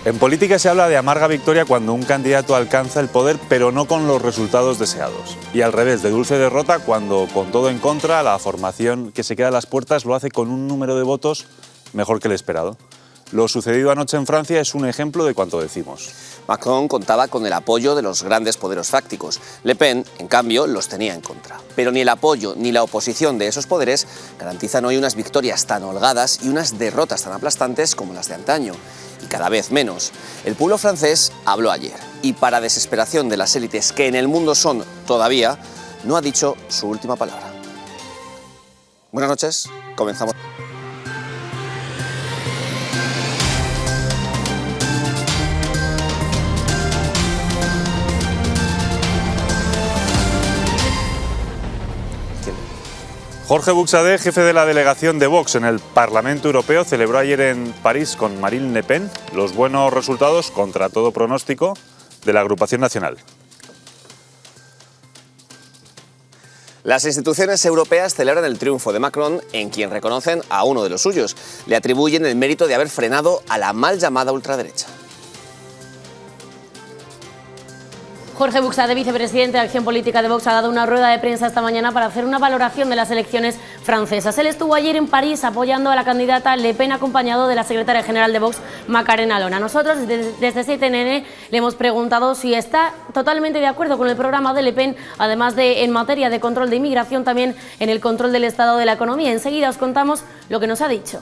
En política se habla de amarga victoria cuando un candidato alcanza el poder, pero no con los resultados deseados. Y al revés, de dulce derrota cuando, con todo en contra, la formación que se queda a las puertas lo hace con un número de votos mejor que el esperado. Lo sucedido anoche en Francia es un ejemplo de cuanto decimos. Macron contaba con el apoyo de los grandes poderes fácticos. Le Pen, en cambio, los tenía en contra. Pero ni el apoyo ni la oposición de esos poderes garantizan hoy unas victorias tan holgadas y unas derrotas tan aplastantes como las de antaño. Y cada vez menos. El pueblo francés habló ayer y, para desesperación de las élites que en el mundo son todavía, no ha dicho su última palabra. Buenas noches, comenzamos. Jorge Buxadé, jefe de la delegación de Vox en el Parlamento Europeo, celebró ayer en París con Marine Le Pen los buenos resultados, contra todo pronóstico, de la agrupación nacional. Las instituciones europeas celebran el triunfo de Macron, en quien reconocen a uno de los suyos. Le atribuyen el mérito de haber frenado a la mal llamada ultraderecha. Jorge Buxadé, vicepresidente de Acción Política de Vox, ha dado una rueda de prensa esta mañana para hacer una valoración de las elecciones francesas. Él estuvo ayer en París apoyando a la candidata Le Pen, acompañado de la secretaria general de Vox, Macarena Olona. Nosotros, desde CNN, le hemos preguntado si está totalmente de acuerdo con el programa de Le Pen, además de en materia de control de inmigración, también en el control del estado de la economía. Enseguida os contamos lo que nos ha dicho.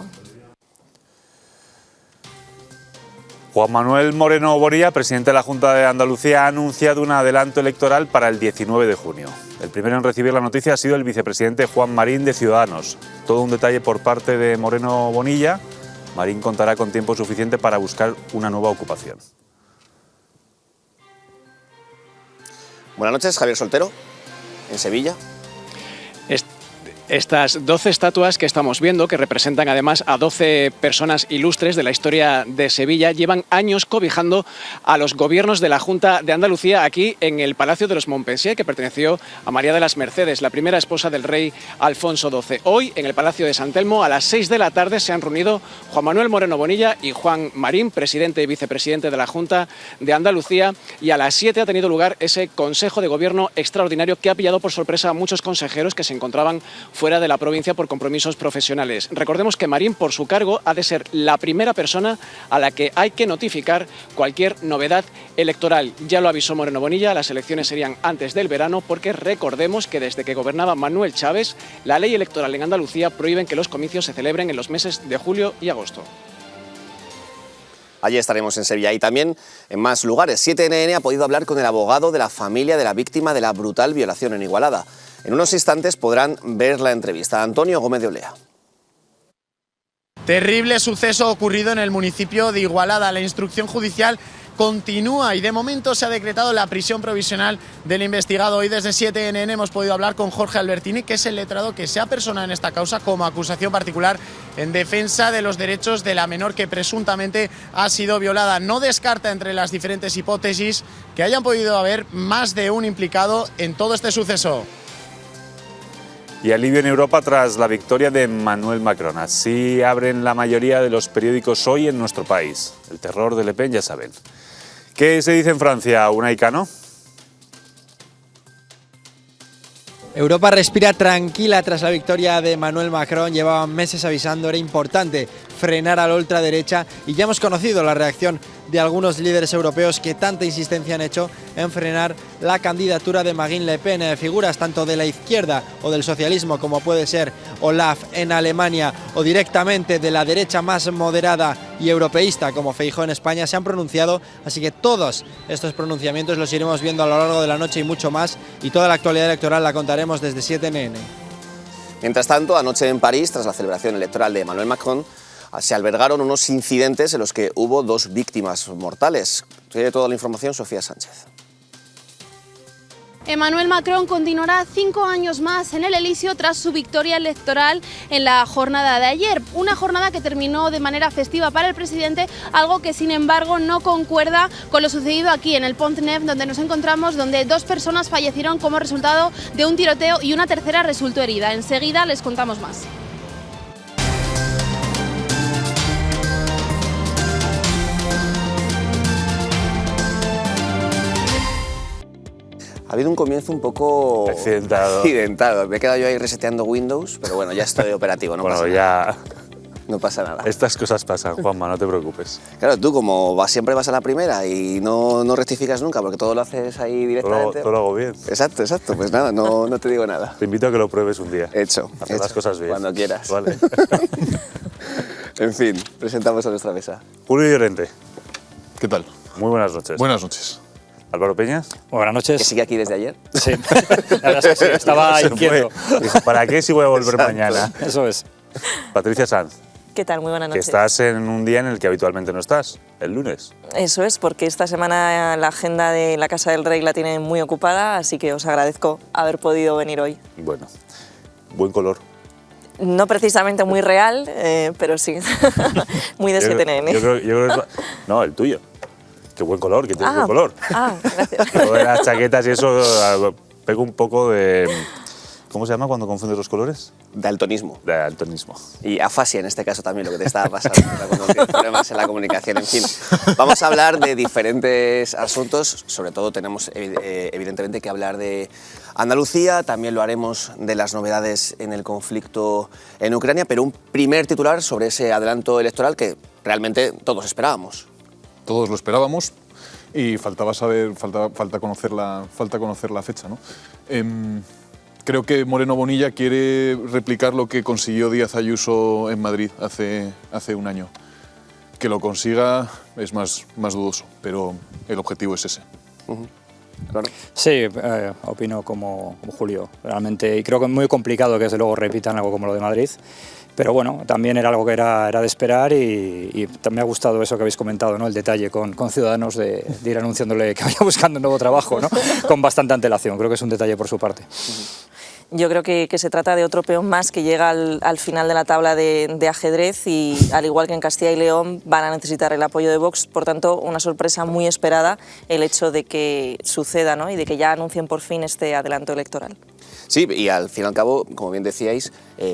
Juan Manuel Moreno Bonilla, presidente de la Junta de Andalucía, ha anunciado un adelanto electoral para el 19 de junio. El primero en recibir la noticia ha sido el vicepresidente Juan Marín de Ciudadanos. Todo un detalle por parte de Moreno Bonilla. Marín contará con tiempo suficiente para buscar una nueva ocupación. Buenas noches, Javier Soltero, en Sevilla. Estas 12 estatuas que estamos viendo, que representan además a 12 personas ilustres de la historia de Sevilla, llevan años cobijando a los gobiernos de la Junta de Andalucía aquí en el Palacio de los Montpensier, que perteneció a María de las Mercedes, la primera esposa del rey Alfonso XII. Hoy, en el Palacio de San Telmo, a las 6 de la tarde, se han reunido Juan Manuel Moreno Bonilla y Juan Marín, presidente y vicepresidente de la Junta de Andalucía, y a las 7 ha tenido lugar ese Consejo de Gobierno extraordinario que ha pillado por sorpresa a muchos consejeros que se encontraban fuera de la provincia por compromisos profesionales. Recordemos que Marín, por su cargo, ha de ser la primera persona a la que hay que notificar cualquier novedad electoral. Ya lo avisó Moreno Bonilla, las elecciones serían antes del verano, porque recordemos que desde que gobernaba Manuel Chávez, la ley electoral en Andalucía prohíbe que los comicios se celebren en los meses de julio y agosto. Allí estaremos en Sevilla y también en más lugares. 7NN ha podido hablar con el abogado de la familia de la víctima de la brutal violación en Igualada. En unos instantes podrán ver la entrevista. Antonio Gómez de Olea. Terrible suceso ocurrido en el municipio de Igualada. La instrucción judicial continúa y de momento se ha decretado la prisión provisional del investigado. Hoy desde 7NN hemos podido hablar con Jorge Albertini, que es el letrado que se ha personado en esta causa como acusación particular en defensa de los derechos de la menor que presuntamente ha sido violada. No descarta entre las diferentes hipótesis que hayan podido haber más de un implicado en todo este suceso. Y alivio en Europa tras la victoria de Emmanuel Macron. Así abren la mayoría de los periódicos hoy en nuestro país. El terror de Le Pen, ya saben. ¿Qué se dice en Francia, Unai Cano? Europa respira tranquila tras la victoria de Emmanuel Macron. Llevaban meses avisando, era importante frenar a la ultraderecha y ya hemos conocido la reacción de algunos líderes europeos que tanta insistencia han hecho en frenar la candidatura de Marine Le Pen. Figuras tanto de la izquierda o del socialismo, como puede ser Olaf en Alemania, o directamente de la derecha más moderada y europeísta como Feijóo en España, se han pronunciado, así que todos estos pronunciamientos los iremos viendo a lo largo de la noche y mucho más, y toda la actualidad electoral la contaremos desde 7NN. Mientras tanto, anoche en París, tras la celebración electoral de Emmanuel Macron, se albergaron unos incidentes en los que hubo 2 víctimas mortales. Tiene toda la información Sofía Sánchez. Emmanuel Macron continuará 5 años más en el Elíseo tras su victoria electoral en la jornada de ayer. Una jornada que terminó de manera festiva para el presidente, algo que sin embargo no concuerda con lo sucedido aquí en el Pont Neuf, donde nos encontramos, donde 2 personas fallecieron como resultado de un tiroteo y una tercera resultó herida. Enseguida les contamos más. Ha habido un comienzo un poco accidentado. Me he quedado yo ahí reseteando Windows, pero bueno, ya estoy operativo, no pasa nada. No pasa nada. Estas cosas pasan, Juanma, no te preocupes. Claro, tú como siempre vas a la primera y no rectificas nunca porque todo lo haces ahí directamente. Todo lo hago bien. Exacto. Pues nada, no te digo nada. Te invito a que lo pruebes un día. Hecho. Hacer las cosas bien. Cuando quieras. Vale. En fin, presentamos a nuestra mesa. Julio Llorente. ¿Qué tal? Muy buenas noches. Buenas noches. Álvaro Peñas. Buenas noches. ¿Que sigue aquí desde ayer? Sí, la verdad es que sí, estaba inquieto. Dijo, ¿para qué si voy a volver mañana? Eso es. Patricia Sanz. ¿Qué tal? Muy buenas Que noches. estás en un día en el que habitualmente no estás, el lunes. Eso es, porque esta semana la agenda de la Casa del Rey la tienen muy ocupada, así que os agradezco haber podido venir hoy. Bueno, buen color. No precisamente muy real, pero sí, muy de 7NN. Yo creo que no, el tuyo. Qué buen color, que tienes buen color. Gracias. Lo de las chaquetas y eso pega un poco de... ¿Cómo se llama cuando confundes los colores? Daltonismo. Daltonismo. Y afasia en este caso también, lo que te estaba pasando, cuando tienes problemas en la comunicación. En fin, vamos a hablar de diferentes asuntos, sobre todo tenemos evidentemente que hablar de Andalucía, también lo haremos de las novedades en el conflicto en Ucrania, pero un primer titular sobre ese adelanto electoral que realmente todos esperábamos. Todos lo esperábamos y falta conocer la fecha, ¿no? Creo que Moreno Bonilla quiere replicar lo que consiguió Díaz Ayuso en Madrid hace un año. Que lo consiga es más dudoso, pero el objetivo es ese. Claro. Sí, opino como Julio, realmente. Y creo que es muy complicado que desde luego repitan algo como lo de Madrid. Pero bueno, también era algo que era de esperar y también me ha gustado eso que habéis comentado, ¿no? El detalle con Ciudadanos de ir anunciándole que vaya buscando un nuevo trabajo, ¿no? Con bastante antelación, creo que es un detalle por su parte. Yo creo que se trata de otro peón más que llega al final de la tabla de ajedrez y, al igual que en Castilla y León, van a necesitar el apoyo de Vox. Por tanto, una sorpresa muy esperada el hecho de que suceda, ¿no? Y de que ya anuncien por fin este adelanto electoral. Sí, y al fin y al cabo, como bien decíais,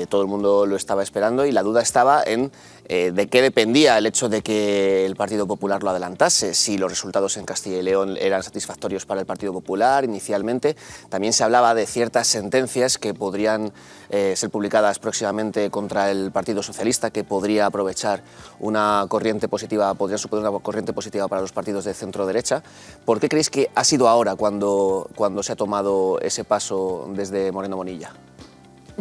todo el mundo lo estaba esperando y la duda estaba en de qué dependía el hecho de que el Partido Popular lo adelantase, si los resultados en Castilla y León eran satisfactorios para el Partido Popular inicialmente. También se hablaba de ciertas sentencias que podrían ser publicadas próximamente contra el Partido Socialista, que podría aprovechar una corriente positiva, podría suponer una corriente positiva para los partidos de centro-derecha. ¿Por qué creéis que ha sido ahora cuando se ha tomado ese paso desde Moreno Bonilla?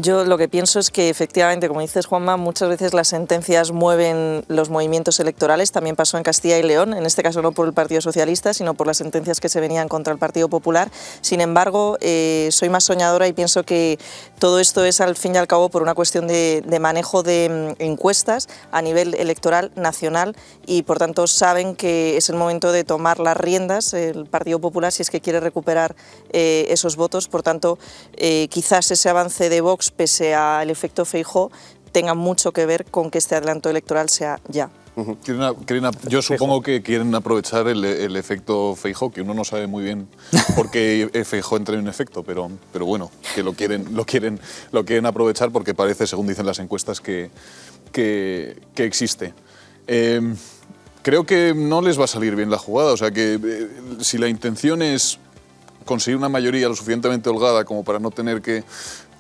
Yo lo que pienso es que efectivamente, como dices Juanma, muchas veces las sentencias mueven los movimientos electorales. También pasó en Castilla y León, en este caso no por el Partido Socialista, sino por las sentencias que se venían contra el Partido Popular. Sin embargo, soy más soñadora y pienso que todo esto es al fin y al cabo por una cuestión de manejo de encuestas a nivel electoral nacional y por tanto saben que es el momento de tomar las riendas el Partido Popular si es que quiere recuperar esos votos. Por tanto, quizás ese avance de Vox pese al efecto Feijóo, tenga mucho que ver con que este adelanto electoral sea ya. Yo supongo que quieren aprovechar el efecto Feijóo, que uno no sabe muy bien por qué Feijóo entra en un efecto, pero bueno, que lo quieren aprovechar porque parece, según dicen las encuestas, que existe. Creo que no les va a salir bien la jugada, o sea que si la intención es conseguir una mayoría lo suficientemente holgada como para no tener que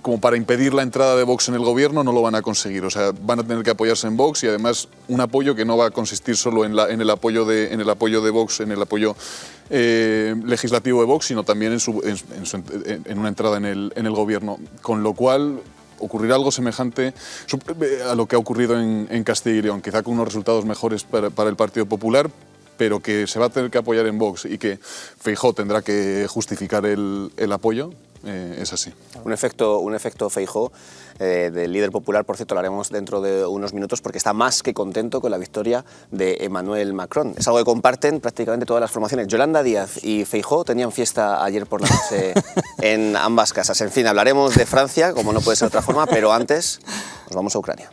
como para impedir la entrada de Vox en el gobierno, no lo van a conseguir. O sea, van a tener que apoyarse en Vox y además un apoyo que no va a consistir solo en el apoyo de Vox, en el apoyo legislativo de Vox, sino también en una entrada en el gobierno. Con lo cual ocurrirá algo semejante a lo que ha ocurrido en Castilla y León, quizá con unos resultados mejores para el Partido Popular, pero que se va a tener que apoyar en Vox y que Feijóo tendrá que justificar el apoyo. Es así. Un efecto Feijóo del líder popular, por cierto, lo haremos dentro de unos minutos porque está más que contento con la victoria de Emmanuel Macron. Es algo que comparten prácticamente todas las formaciones. Yolanda Díaz y Feijóo tenían fiesta ayer por la noche en ambas casas. En fin, hablaremos de Francia, como no puede ser de otra forma, pero antes nos vamos a Ucrania.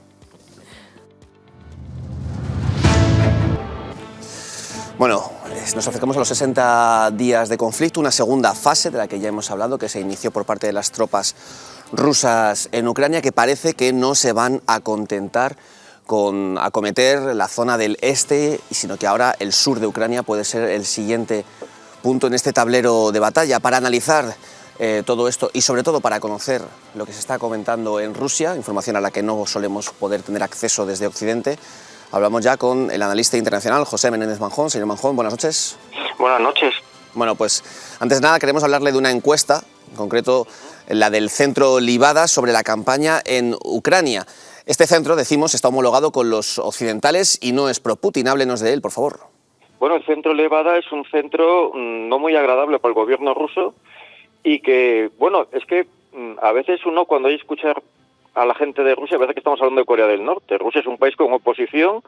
Bueno, nos acercamos a los 60 días de conflicto, una segunda fase de la que ya hemos hablado, que se inició por parte de las tropas rusas en Ucrania, que parece que no se van a contentar con acometer la zona del este, sino que ahora el sur de Ucrania puede ser el siguiente punto en este tablero de batalla para analizar todo esto y sobre todo para conocer lo que se está comentando en Rusia, información a la que no solemos poder tener acceso desde Occidente. Hablamos ya con el analista internacional José Menéndez Manjón. Señor Manjón, buenas noches. Buenas noches. Bueno, pues antes de nada queremos hablarle de una encuesta, en concreto la del Centro Levada sobre la campaña en Ucrania. Este centro, decimos, está homologado con los occidentales y no es pro-Putin. Háblenos de él, por favor. Bueno, el Centro Levada es un centro no muy agradable para el gobierno ruso y que, bueno, es que a veces uno cuando hay que escuchar a la gente de Rusia, parece que estamos hablando de Corea del Norte. Rusia es un país con oposición,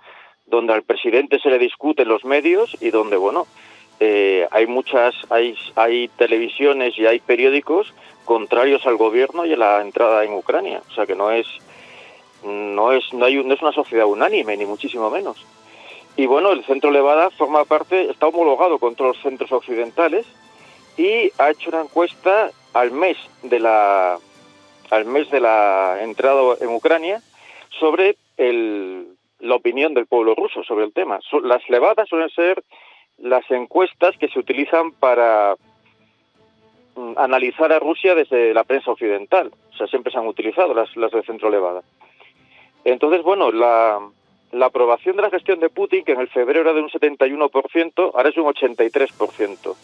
donde al presidente se le discute en los medios y donde, bueno, hay televisiones y hay periódicos contrarios al gobierno y a la entrada en Ucrania. O sea que no es una sociedad unánime, ni muchísimo menos. Y bueno, el Centro Levada forma parte, está homologado con todos los centros occidentales y ha hecho una encuesta al mes de la entrada en Ucrania sobre la opinión del pueblo ruso sobre el tema. Las Levadas suelen ser las encuestas que se utilizan para analizar a Rusia desde la prensa occidental. O sea, siempre se han utilizado las del Centro Levada. Entonces, bueno, la aprobación de la gestión de Putin, que en el febrero era de un 71%, ahora es un 83%.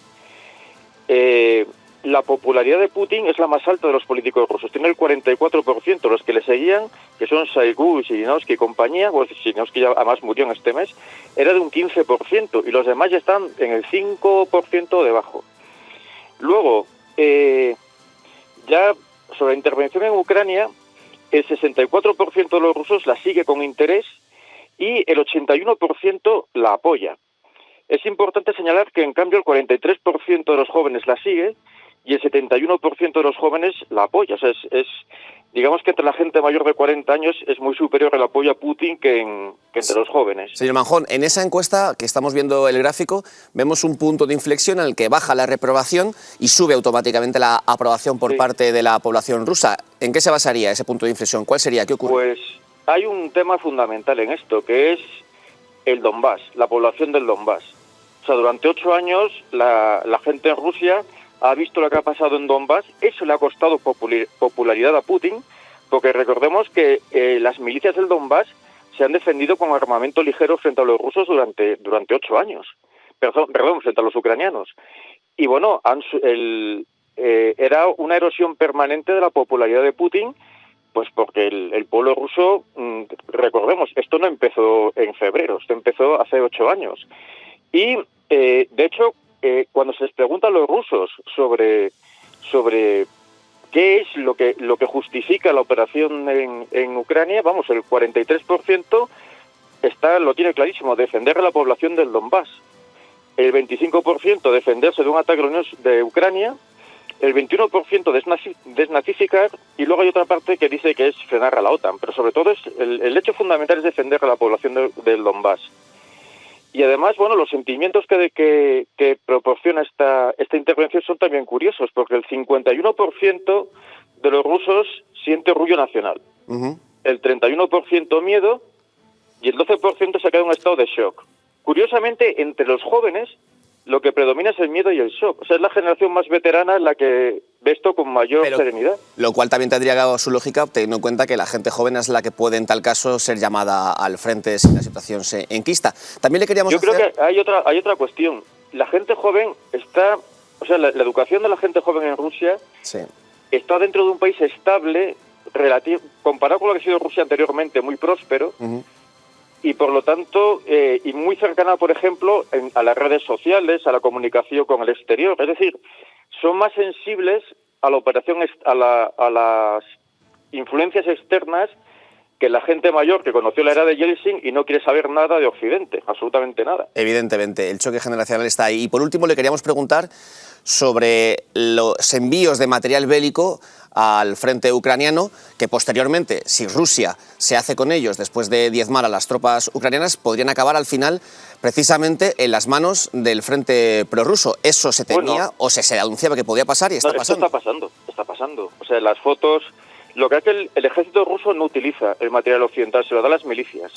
La popularidad de Putin es la más alta de los políticos rusos, tiene el 44%. Los que le seguían, que son Shoigu, Zhirinovsky y compañía, bueno, Zhirinovsky ya además murió en este mes, era de un 15%, y los demás ya están en el 5% debajo. Luego, ya sobre la intervención en Ucrania, el 64% de los rusos la sigue con interés y el 81% la apoya. Es importante señalar que, en cambio, el 43% de los jóvenes la sigue y el 71% de los jóvenes la apoya. O sea, digamos que entre la gente mayor de 40 años es muy superior el apoyo a Putin que entre los jóvenes. Señor Manjón, en esa encuesta que estamos viendo el gráfico, vemos un punto de inflexión en el que baja la reprobación y sube automáticamente la aprobación por parte de la población rusa. ¿En qué se basaría ese punto de inflexión? ¿Cuál sería? ¿Qué ocurre? Pues hay un tema fundamental en esto, que es el Donbass, la población del Donbass. O sea, durante 8 años la gente en Rusia ha visto lo que ha pasado en Donbass. Eso le ha costado popularidad a Putin, porque recordemos que las milicias del Donbass se han defendido con armamento ligero frente a los rusos durante 8 años. Perdón, frente a los ucranianos. Y bueno, era una erosión permanente de la popularidad de Putin, pues porque el pueblo ruso, recordemos, esto no empezó en febrero, esto empezó hace 8 años. Y, de hecho, cuando se les pregunta a los rusos sobre qué es lo que justifica la operación en Ucrania, vamos, el 43% lo tiene clarísimo: defender a la población del Donbass. El 25% defenderse de un ataque de Ucrania, el 21% desnazificar, y luego hay otra parte que dice que es frenar a la OTAN. Pero sobre todo el hecho fundamental es defender a la población del Donbass. Y además, bueno, los sentimientos que proporciona esta intervención son también curiosos, porque el 51% de los rusos siente orgullo nacional, el 31% miedo y el 12% se ha quedado en un estado de shock. Curiosamente, entre los jóvenes, lo que predomina es el miedo y el shock. O sea, es la generación más veterana la que ve esto con mayor serenidad. Lo cual también tendría su lógica, teniendo en cuenta que la gente joven es la que puede, en tal caso, ser llamada al frente si la situación se enquista. También le queríamos creo que hay otra cuestión. La gente joven está... O sea, la educación de la gente joven en Rusia está dentro de un país estable, comparado con lo que ha sido Rusia anteriormente, muy próspero, y por lo tanto, y muy cercana, por ejemplo, a las redes sociales, a la comunicación con el exterior. Es decir, son más sensibles a la operación, a las influencias externas, que la gente mayor que conoció la era de Yeltsin y no quiere saber nada de Occidente, absolutamente nada. Evidentemente, el choque generacional está ahí. Y por último, le queríamos preguntar sobre los envíos de material bélico al frente ucraniano, que posteriormente, si Rusia se hace con ellos después de diezmar a las tropas ucranianas, podrían acabar al final precisamente en las manos del frente prorruso. Eso se temía o se anunciaba que podía pasar y está pasando. Está pasando. O sea, las fotos... Lo que es que el ejército ruso no utiliza el material occidental, se lo da a las milicias.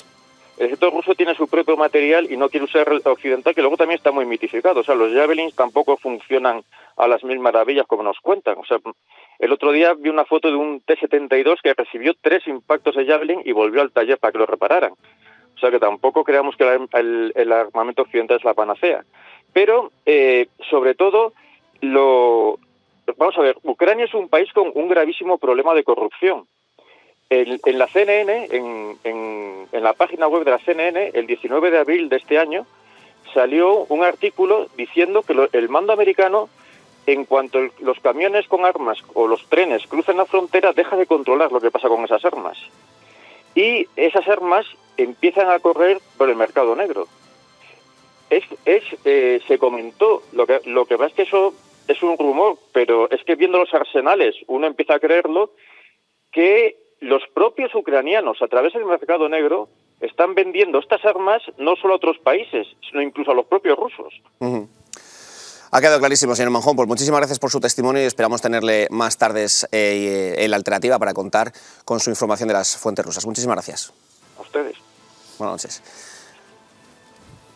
el ejército ruso tiene su propio material y no quiere usar el occidental, que luego también está muy mitificado. O sea, los Javelins tampoco funcionan a las mil maravillas como nos cuentan. O sea, el otro día vi una foto de un T-72 que recibió 3 impactos de Javelin y volvió al taller para que lo repararan. O sea, que tampoco creamos que el armamento occidental es la panacea. Pero, sobre todo, vamos a ver, Ucrania es un país con un gravísimo problema de corrupción. En la CNN, en la página web de la CNN, el 19 de abril de este año, salió un artículo diciendo que el mando americano, en cuanto los camiones con armas o los trenes cruzan la frontera, deja de controlar lo que pasa con esas armas. Y esas armas empiezan a correr por el mercado negro. Se comentó, lo que pasa es que eso es un rumor, pero es que viendo los arsenales uno empieza a creerlo, que los propios ucranianos, a través del mercado negro, están vendiendo estas armas no solo a otros países, sino incluso a los propios rusos. Ha quedado clarísimo, señor Manjón. Pues muchísimas gracias por su testimonio y esperamos tenerle más tardes en la alternativa para contar con su información de las fuentes rusas. Muchísimas gracias. A ustedes. Buenas noches.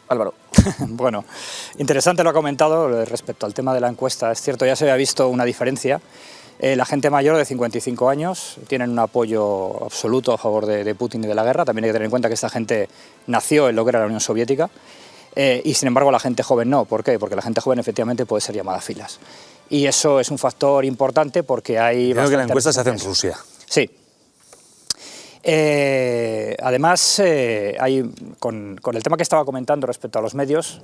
Álvaro. Bueno, interesante lo ha comentado respecto al tema de la encuesta. Es cierto, ya se había visto una diferencia. La gente mayor de 55 años tienen un apoyo absoluto a favor de Putin y de la guerra. También hay que tener en cuenta que esta gente nació en lo que era la Unión Soviética y sin embargo la gente joven no. ¿Por qué? Porque la gente joven efectivamente puede ser llamada a filas. Y eso es un factor importante porque hay... Creo que la encuesta se hace en Rusia. Sí. Además, con el tema que estaba comentando respecto a los medios,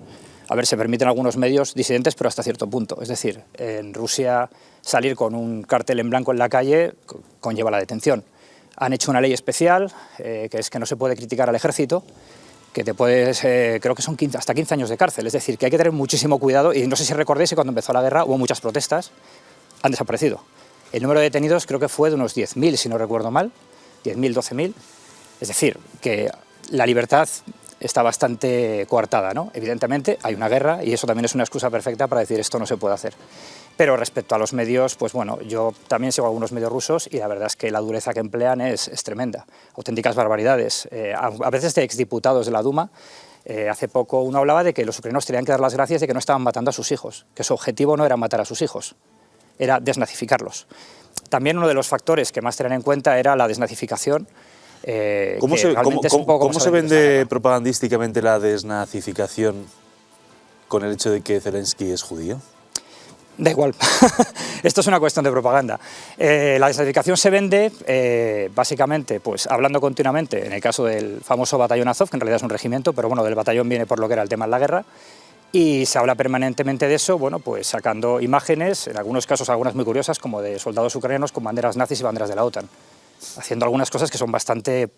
a ver, se permiten algunos medios disidentes, pero hasta cierto punto. Es decir, en Rusia salir con un cartel en blanco en la calle conlleva la detención. Han hecho una ley especial, que es que no se puede criticar al ejército, que te puedes, creo que son hasta 15 años de cárcel. Es decir, que hay que tener muchísimo cuidado, y no sé si recordáis que cuando empezó la guerra hubo muchas protestas, han desaparecido. El número de detenidos creo que fue de unos 10.000, si no recuerdo mal, 10.000, 12.000. Es decir, que la libertad está bastante coartada, ¿no? Evidentemente hay una guerra y eso también es una excusa perfecta para decir esto no se puede hacer. Pero respecto a los medios, pues bueno, yo también sigo algunos medios rusos y la verdad es que la dureza que emplean es tremenda, auténticas barbaridades. A veces de exdiputados de la Duma, hace poco uno hablaba de que los ucranianos tenían que dar las gracias de que no estaban matando a sus hijos, que su objetivo no era matar a sus hijos, era desnazificarlos. También uno de los factores que más tener en cuenta era la desnazificación. ¿Cómo se vende propagandísticamente la desnazificación con el hecho de que Zelensky es judío? Da igual, esto es una cuestión de propaganda. La desnazificación se vende básicamente pues, hablando continuamente, en el caso del famoso batallón Azov, que en realidad es un regimiento, pero bueno, del batallón viene por lo que era el tema de la guerra, y se habla permanentemente de eso, bueno, pues sacando imágenes, en algunos casos algunas muy curiosas, como de soldados ucranianos con banderas nazis y banderas de la OTAN, haciendo algunas cosas que son bastante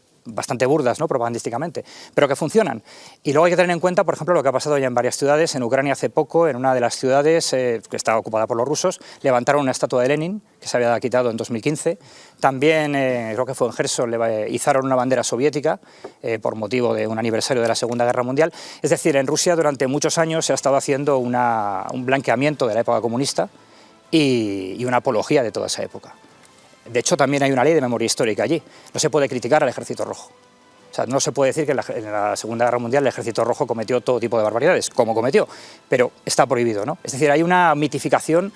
burdas, ¿no?, propagandísticamente, pero que funcionan. Y luego hay que tener en cuenta, por ejemplo, lo que ha pasado ya en varias ciudades. En Ucrania hace poco, en una de las ciudades que estaba ocupada por los rusos, levantaron una estatua de Lenin, que se había quitado en 2015. También, creo que fue en Gerson, izaron una bandera soviética por motivo de un aniversario de la Segunda Guerra Mundial. Es decir, en Rusia durante muchos años se ha estado haciendo un blanqueamiento de la época comunista y una apología de toda esa época. De hecho, también hay una ley de memoria histórica allí. No se puede criticar al Ejército Rojo. O sea, no se puede decir que en la Segunda Guerra Mundial el Ejército Rojo cometió todo tipo de barbaridades, como cometió, pero está prohibido, ¿no? Es decir, hay una mitificación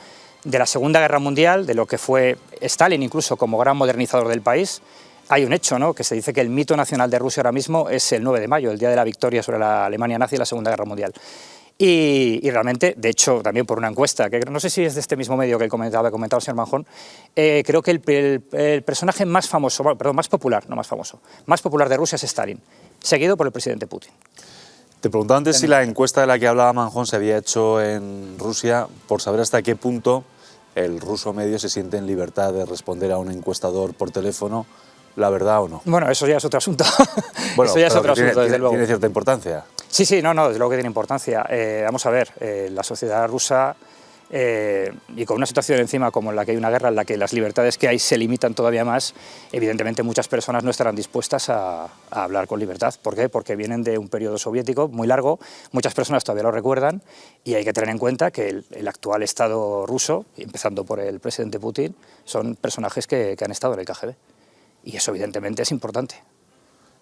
de la Segunda Guerra Mundial, de lo que fue Stalin incluso como gran modernizador del país. Hay un hecho, ¿no?, que se dice que el mito nacional de Rusia ahora mismo es el 9 de mayo, el día de la victoria sobre la Alemania nazi en la Segunda Guerra Mundial. Y realmente, de hecho, también por una encuesta, que no sé si es de este mismo medio que había comentado el señor Manjón, creo que el personaje más famoso, perdón, más popular de Rusia es Stalin, seguido por el presidente Putin. Te preguntaba antes si la encuesta de la que hablaba Manjón se había hecho en Rusia, por saber hasta qué punto el ruso medio se siente en libertad de responder a un encuestador por teléfono la verdad o no. Bueno, eso ya es otro asunto. Bueno, eso ya es otro asunto, desde luego. ¿Tiene cierta importancia? Sí, no, desde luego que tiene importancia. Vamos a ver, la sociedad rusa, y con una situación encima como en la que hay una guerra, en la que las libertades que hay se limitan todavía más, evidentemente muchas personas no estarán dispuestas a hablar con libertad. ¿Por qué? Porque vienen de un periodo soviético muy largo, muchas personas todavía lo recuerdan, y hay que tener en cuenta que el actual Estado ruso, empezando por el presidente Putin, son personajes que han estado en el KGB. Y eso evidentemente es importante.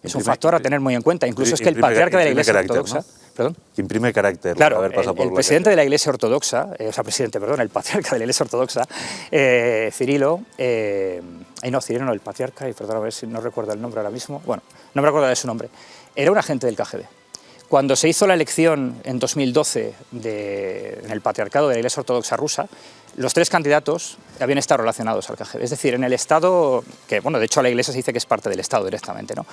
Es un factor a tener muy en cuenta. Incluso es que el patriarca de la Iglesia Ortodoxa... ¿no? ¿Perdón? Imprime carácter. Claro, haber pasado por el presidente de la Iglesia Ortodoxa, el patriarca de la Iglesia Ortodoxa, Cirilo, Cirilo no, el patriarca, y perdón, a ver si no recuerdo el nombre ahora mismo, bueno, no me recuerdo de su nombre, era un agente del KGB. Cuando se hizo la elección en 2012 en el patriarcado de la Iglesia Ortodoxa rusa, los 3 candidatos habían estado relacionados al KGB, es decir, en el Estado, que bueno, de hecho la Iglesia se dice que es parte del Estado directamente, ¿no?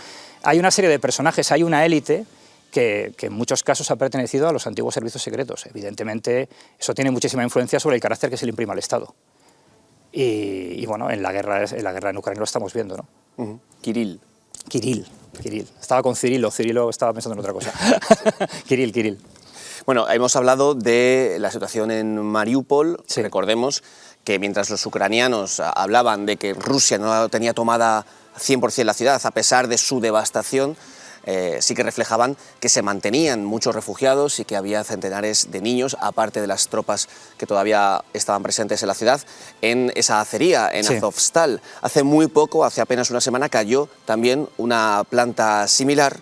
Hay una serie de personajes, hay una élite que en muchos casos ha pertenecido a los antiguos servicios secretos. Evidentemente, eso tiene muchísima influencia sobre el carácter que se le imprime al Estado. Y bueno, en la guerra en Ucrania lo estamos viendo, ¿no? Kirill. Estaba con Cirilo estaba pensando en otra cosa. Kirill. Bueno, hemos hablado de la situación en Mariupol. Sí. Recordemos que mientras los ucranianos hablaban de que Rusia no tenía tomada 100% la ciudad, a pesar de su devastación, sí que reflejaban que se mantenían muchos refugiados y que había centenares de niños, aparte de las tropas que todavía estaban presentes en la ciudad, en esa acería, en Azovstal. Hace muy poco, hace apenas una semana, cayó también una planta similar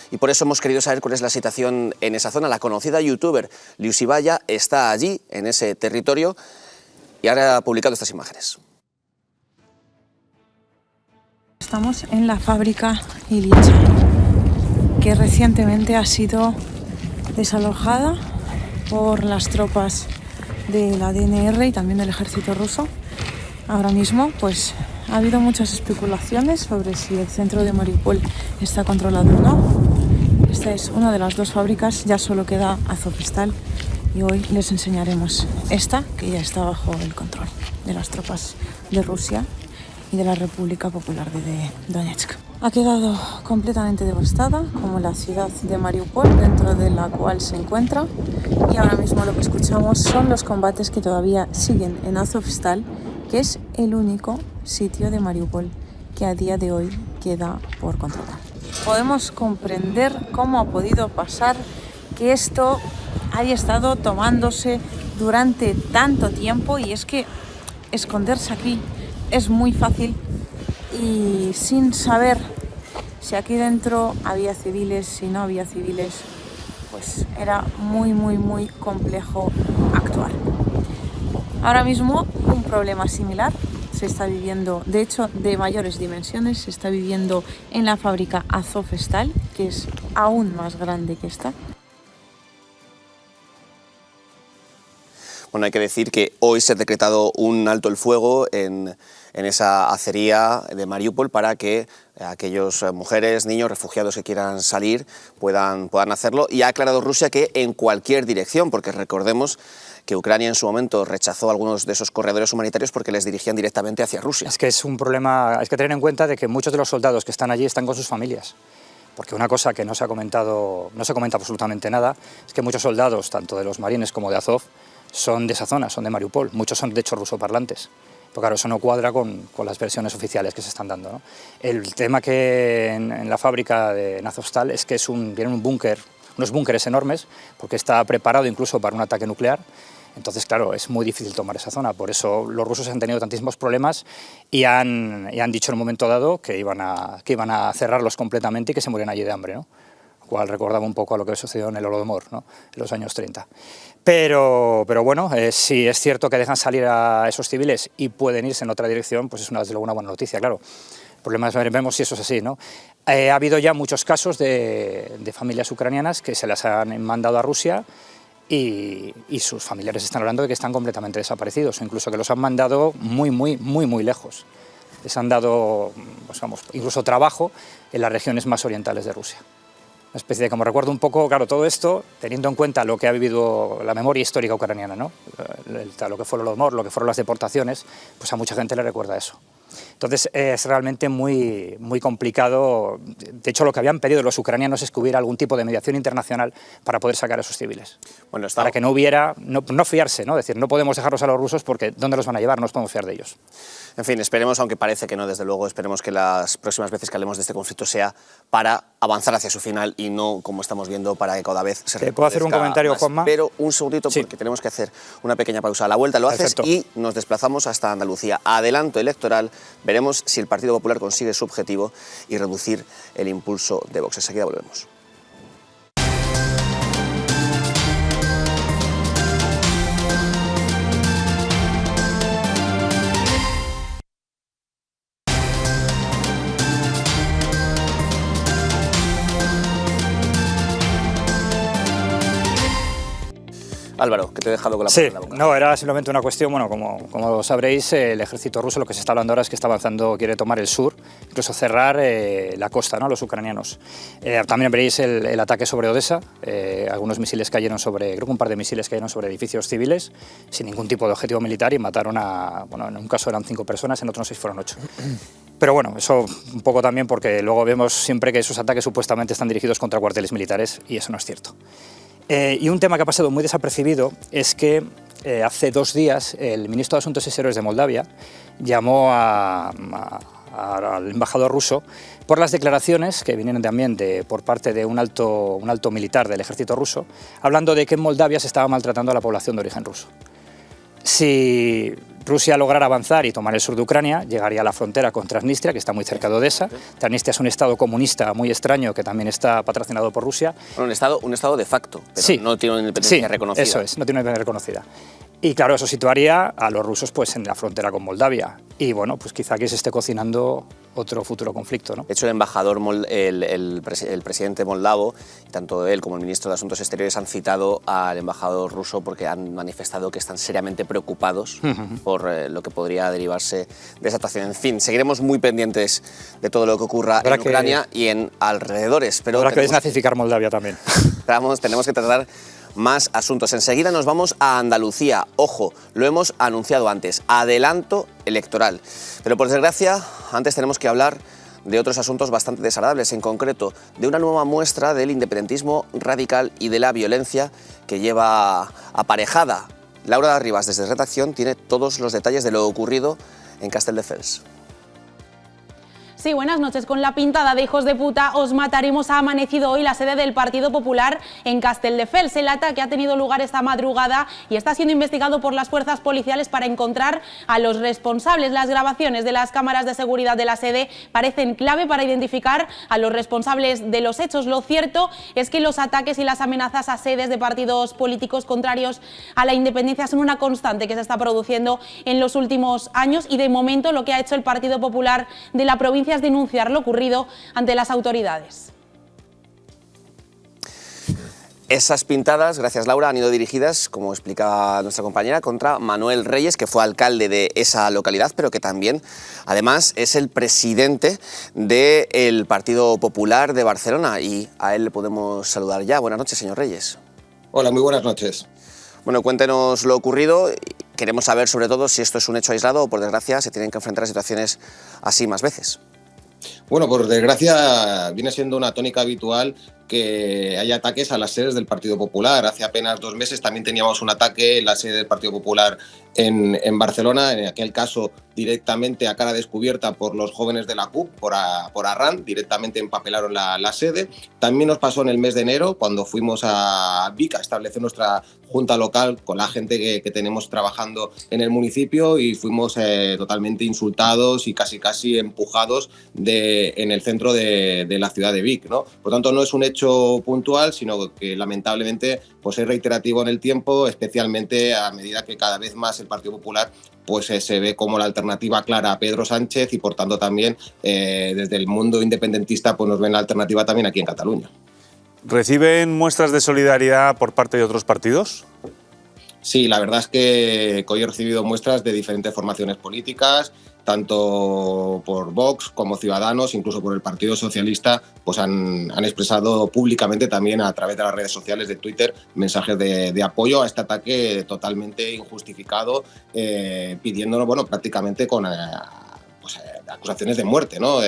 y por eso hemos querido saber cuál es la situación en esa zona. La conocida youtuber Liusivaya está allí, en ese territorio, y ahora ha publicado estas imágenes. Estamos en la fábrica Ilicha, que recientemente ha sido desalojada por las tropas de la DNR y también del ejército ruso. Ahora mismo pues ha habido muchas especulaciones sobre si el centro de Mariupol está controlado o no. Esta es una de las 2 fábricas, ya solo queda Azovstal y hoy les enseñaremos esta, que ya está bajo el control de las tropas de Rusia y de la República Popular de Donetsk. Ha quedado completamente devastada, como la ciudad de Mariupol, dentro de la cual se encuentra, y ahora mismo lo que escuchamos son los combates que todavía siguen en Azovstal, que es el único sitio de Mariupol que a día de hoy queda por controlar. Podemos comprender cómo ha podido pasar que esto haya estado tomándose durante tanto tiempo, y es que esconderse aquí es muy fácil y sin saber si aquí dentro había civiles, si no había civiles, pues era muy complejo actuar. Ahora mismo un problema similar se está viviendo, de hecho de mayores dimensiones, se está viviendo en la fábrica Azovstal, que es aún más grande que esta. Bueno, hay que decir que hoy se ha decretado un alto el fuego en esa acería de Mariupol para que aquellas mujeres, niños, refugiados que quieran salir puedan hacerlo, y ha aclarado Rusia que en cualquier dirección, porque recordemos que Ucrania en su momento rechazó algunos de esos corredores humanitarios porque les dirigían directamente hacia Rusia. Es que es un problema, hay que tener en cuenta de que muchos de los soldados que están allí están con sus familias. Porque una cosa que no se comenta absolutamente nada, es que muchos soldados, tanto de los marines como de Azov, son de esa zona, son de Mariupol. Muchos son de hecho rusoparlantes. Pero claro, eso no cuadra con las versiones oficiales que se están dando, ¿no? El tema que en la fábrica de Azovstal es que tienen unos búnkeres enormes, porque está preparado incluso para un ataque nuclear. Entonces, claro, es muy difícil tomar esa zona. Por eso los rusos han tenido tantísimos problemas y han dicho en un momento dado que iban a cerrarlos completamente y que se mueren allí de hambre, ¿no? Lo cual recordaba un poco a lo que sucedió en el Holodomor, ¿no? En los años 30. Pero bueno, si es cierto que dejan salir a esos civiles y pueden irse en otra dirección, pues es desde luego una buena noticia, claro. El problema es veremos si eso es así, ¿no? Ha habido ya muchos casos de familias ucranianas que se las han mandado a Rusia y sus familiares están hablando de que están completamente desaparecidos, o incluso que los han mandado muy lejos. Les han dado, pues vamos, incluso trabajo en las regiones más orientales de Rusia. Una especie de, como recuerdo un poco, claro, todo esto teniendo en cuenta lo que ha vivido la memoria histórica ucraniana, ¿no? Lo que fue el Holodomor, lo que fueron las deportaciones, pues a mucha gente le recuerda eso. Entonces es realmente muy complicado. De hecho, lo que habían pedido los ucranianos es que hubiera algún tipo de mediación internacional para poder sacar a esos civiles. Bueno, para que no hubiera, no fiarse, ¿no? Es decir, no podemos dejarlos a los rusos porque ¿dónde los van a llevar? No nos podemos fiar de ellos. En fin, esperemos, aunque parece que no, desde luego, esperemos que las próximas veces que hablemos de este conflicto sea para avanzar hacia su final y no, como estamos viendo, para que cada vez se ¿Te puedo hacer un comentario, más. Juanma? Pero un segundito, porque tenemos que hacer una pequeña pausa. A la vuelta lo haces. Perfecto. Y nos desplazamos hasta Andalucía. Adelanto electoral, veremos si el Partido Popular consigue su objetivo y reducir el impulso de Vox. Enseguida volvemos. Álvaro, que te he dejado con la palabra en la boca. No, era simplemente una cuestión, bueno, como sabréis, el ejército ruso lo que se está hablando ahora es que está avanzando, quiere tomar el sur, incluso cerrar la costa, ¿no?, a los ucranianos. También veréis el ataque sobre Odessa, algunos misiles cayeron sobre, creo que un par de misiles cayeron sobre edificios civiles, sin ningún tipo de objetivo militar y mataron a, bueno, en un caso eran 5 personas, en otro no sé si fueron 8. Pero bueno, eso un poco también porque luego vemos siempre que esos ataques supuestamente están dirigidos contra cuarteles militares y eso no es cierto. Y un tema que ha pasado muy desapercibido es que hace 2 días el ministro de Asuntos Exteriores de Moldavia llamó al embajador ruso por las declaraciones que vienen también por parte de un alto militar del ejército ruso, hablando de que en Moldavia se estaba maltratando a la población de origen ruso. Si Rusia lograra avanzar y tomar el sur de Ucrania, llegaría a la frontera con Transnistria, que está muy cerca de Odessa. Transnistria es un estado comunista muy extraño que también está patrocinado por Rusia. Bueno, un estado de facto, pero sí, no tiene una independencia reconocida. Eso es, no tiene una independencia reconocida. Y claro, eso situaría a los rusos pues, en la frontera con Moldavia. Y bueno, pues quizá aquí se esté cocinando otro futuro conflicto, ¿no? De hecho, el embajador, el presidente moldavo, tanto él como el ministro de Asuntos Exteriores han citado al embajador ruso porque han manifestado que están seriamente preocupados por lo que podría derivarse de esa actuación. En fin, seguiremos muy pendientes de todo lo que ocurra en Ucrania y en alrededores. Pero habrá que desnazificar Moldavia también. Tenemos que tratar más asuntos. Enseguida nos vamos a Andalucía. Ojo, lo hemos anunciado antes, adelanto electoral. Pero por desgracia, antes tenemos que hablar de otros asuntos bastante desagradables, en concreto de una nueva muestra del independentismo radical y de la violencia que lleva aparejada. Laura Rivas, desde redacción, tiene todos los detalles de lo ocurrido en Castelldefels. Sí, buenas noches. Con la pintada de hijos de puta os mataremos ha amanecido hoy la sede del Partido Popular en Castelldefels. El ataque ha tenido lugar esta madrugada y está siendo investigado por las fuerzas policiales para encontrar a los responsables. Las grabaciones de las cámaras de seguridad de la sede parecen clave para identificar a los responsables de los hechos. Lo cierto es que los ataques y las amenazas a sedes de partidos políticos contrarios a la independencia son una constante que se está produciendo en los últimos años y de momento lo que ha hecho el Partido Popular de la provincia es denunciar lo ocurrido ante las autoridades. Esas pintadas, gracias Laura, han ido dirigidas, como explicaba nuestra compañera, contra Manuel Reyes, que fue alcalde de esa localidad, pero que también, además, es el presidente del Partido Popular de Barcelona y a él le podemos saludar ya. Buenas noches, señor Reyes. Hola, muy buenas noches. Bueno, cuéntenos lo ocurrido. Queremos saber, sobre todo, si esto es un hecho aislado o, por desgracia, se tienen que enfrentar a situaciones así más veces. Bueno, por desgracia viene siendo una tónica habitual que hay ataques a las sedes del Partido Popular. Hace apenas 2 meses también teníamos un ataque en la sede del Partido Popular en Barcelona, en aquel caso directamente a cara descubierta por los jóvenes de la CUP, por Arran, directamente empapelaron la sede. También nos pasó en el mes de enero, cuando fuimos a Vic a establecer nuestra junta local con la gente que tenemos trabajando en el municipio y fuimos totalmente insultados y casi empujados en el centro de la ciudad de Vic, ¿no? Por tanto, no es un hecho puntual, sino que lamentablemente pues es reiterativo en el tiempo, especialmente a medida que cada vez más el Partido Popular pues se ve como la alternativa clara a Pedro Sánchez y por tanto también desde el mundo independentista pues nos ven la alternativa también aquí en Cataluña. ¿Reciben muestras de solidaridad por parte de otros partidos? Sí, la verdad es que hoy he recibido muestras de diferentes formaciones políticas, tanto por Vox como Ciudadanos, incluso por el Partido Socialista, pues han expresado públicamente también a través de las redes sociales de Twitter mensajes de apoyo a este ataque totalmente injustificado, pidiéndonos, bueno, prácticamente con acusaciones de muerte, ¿no?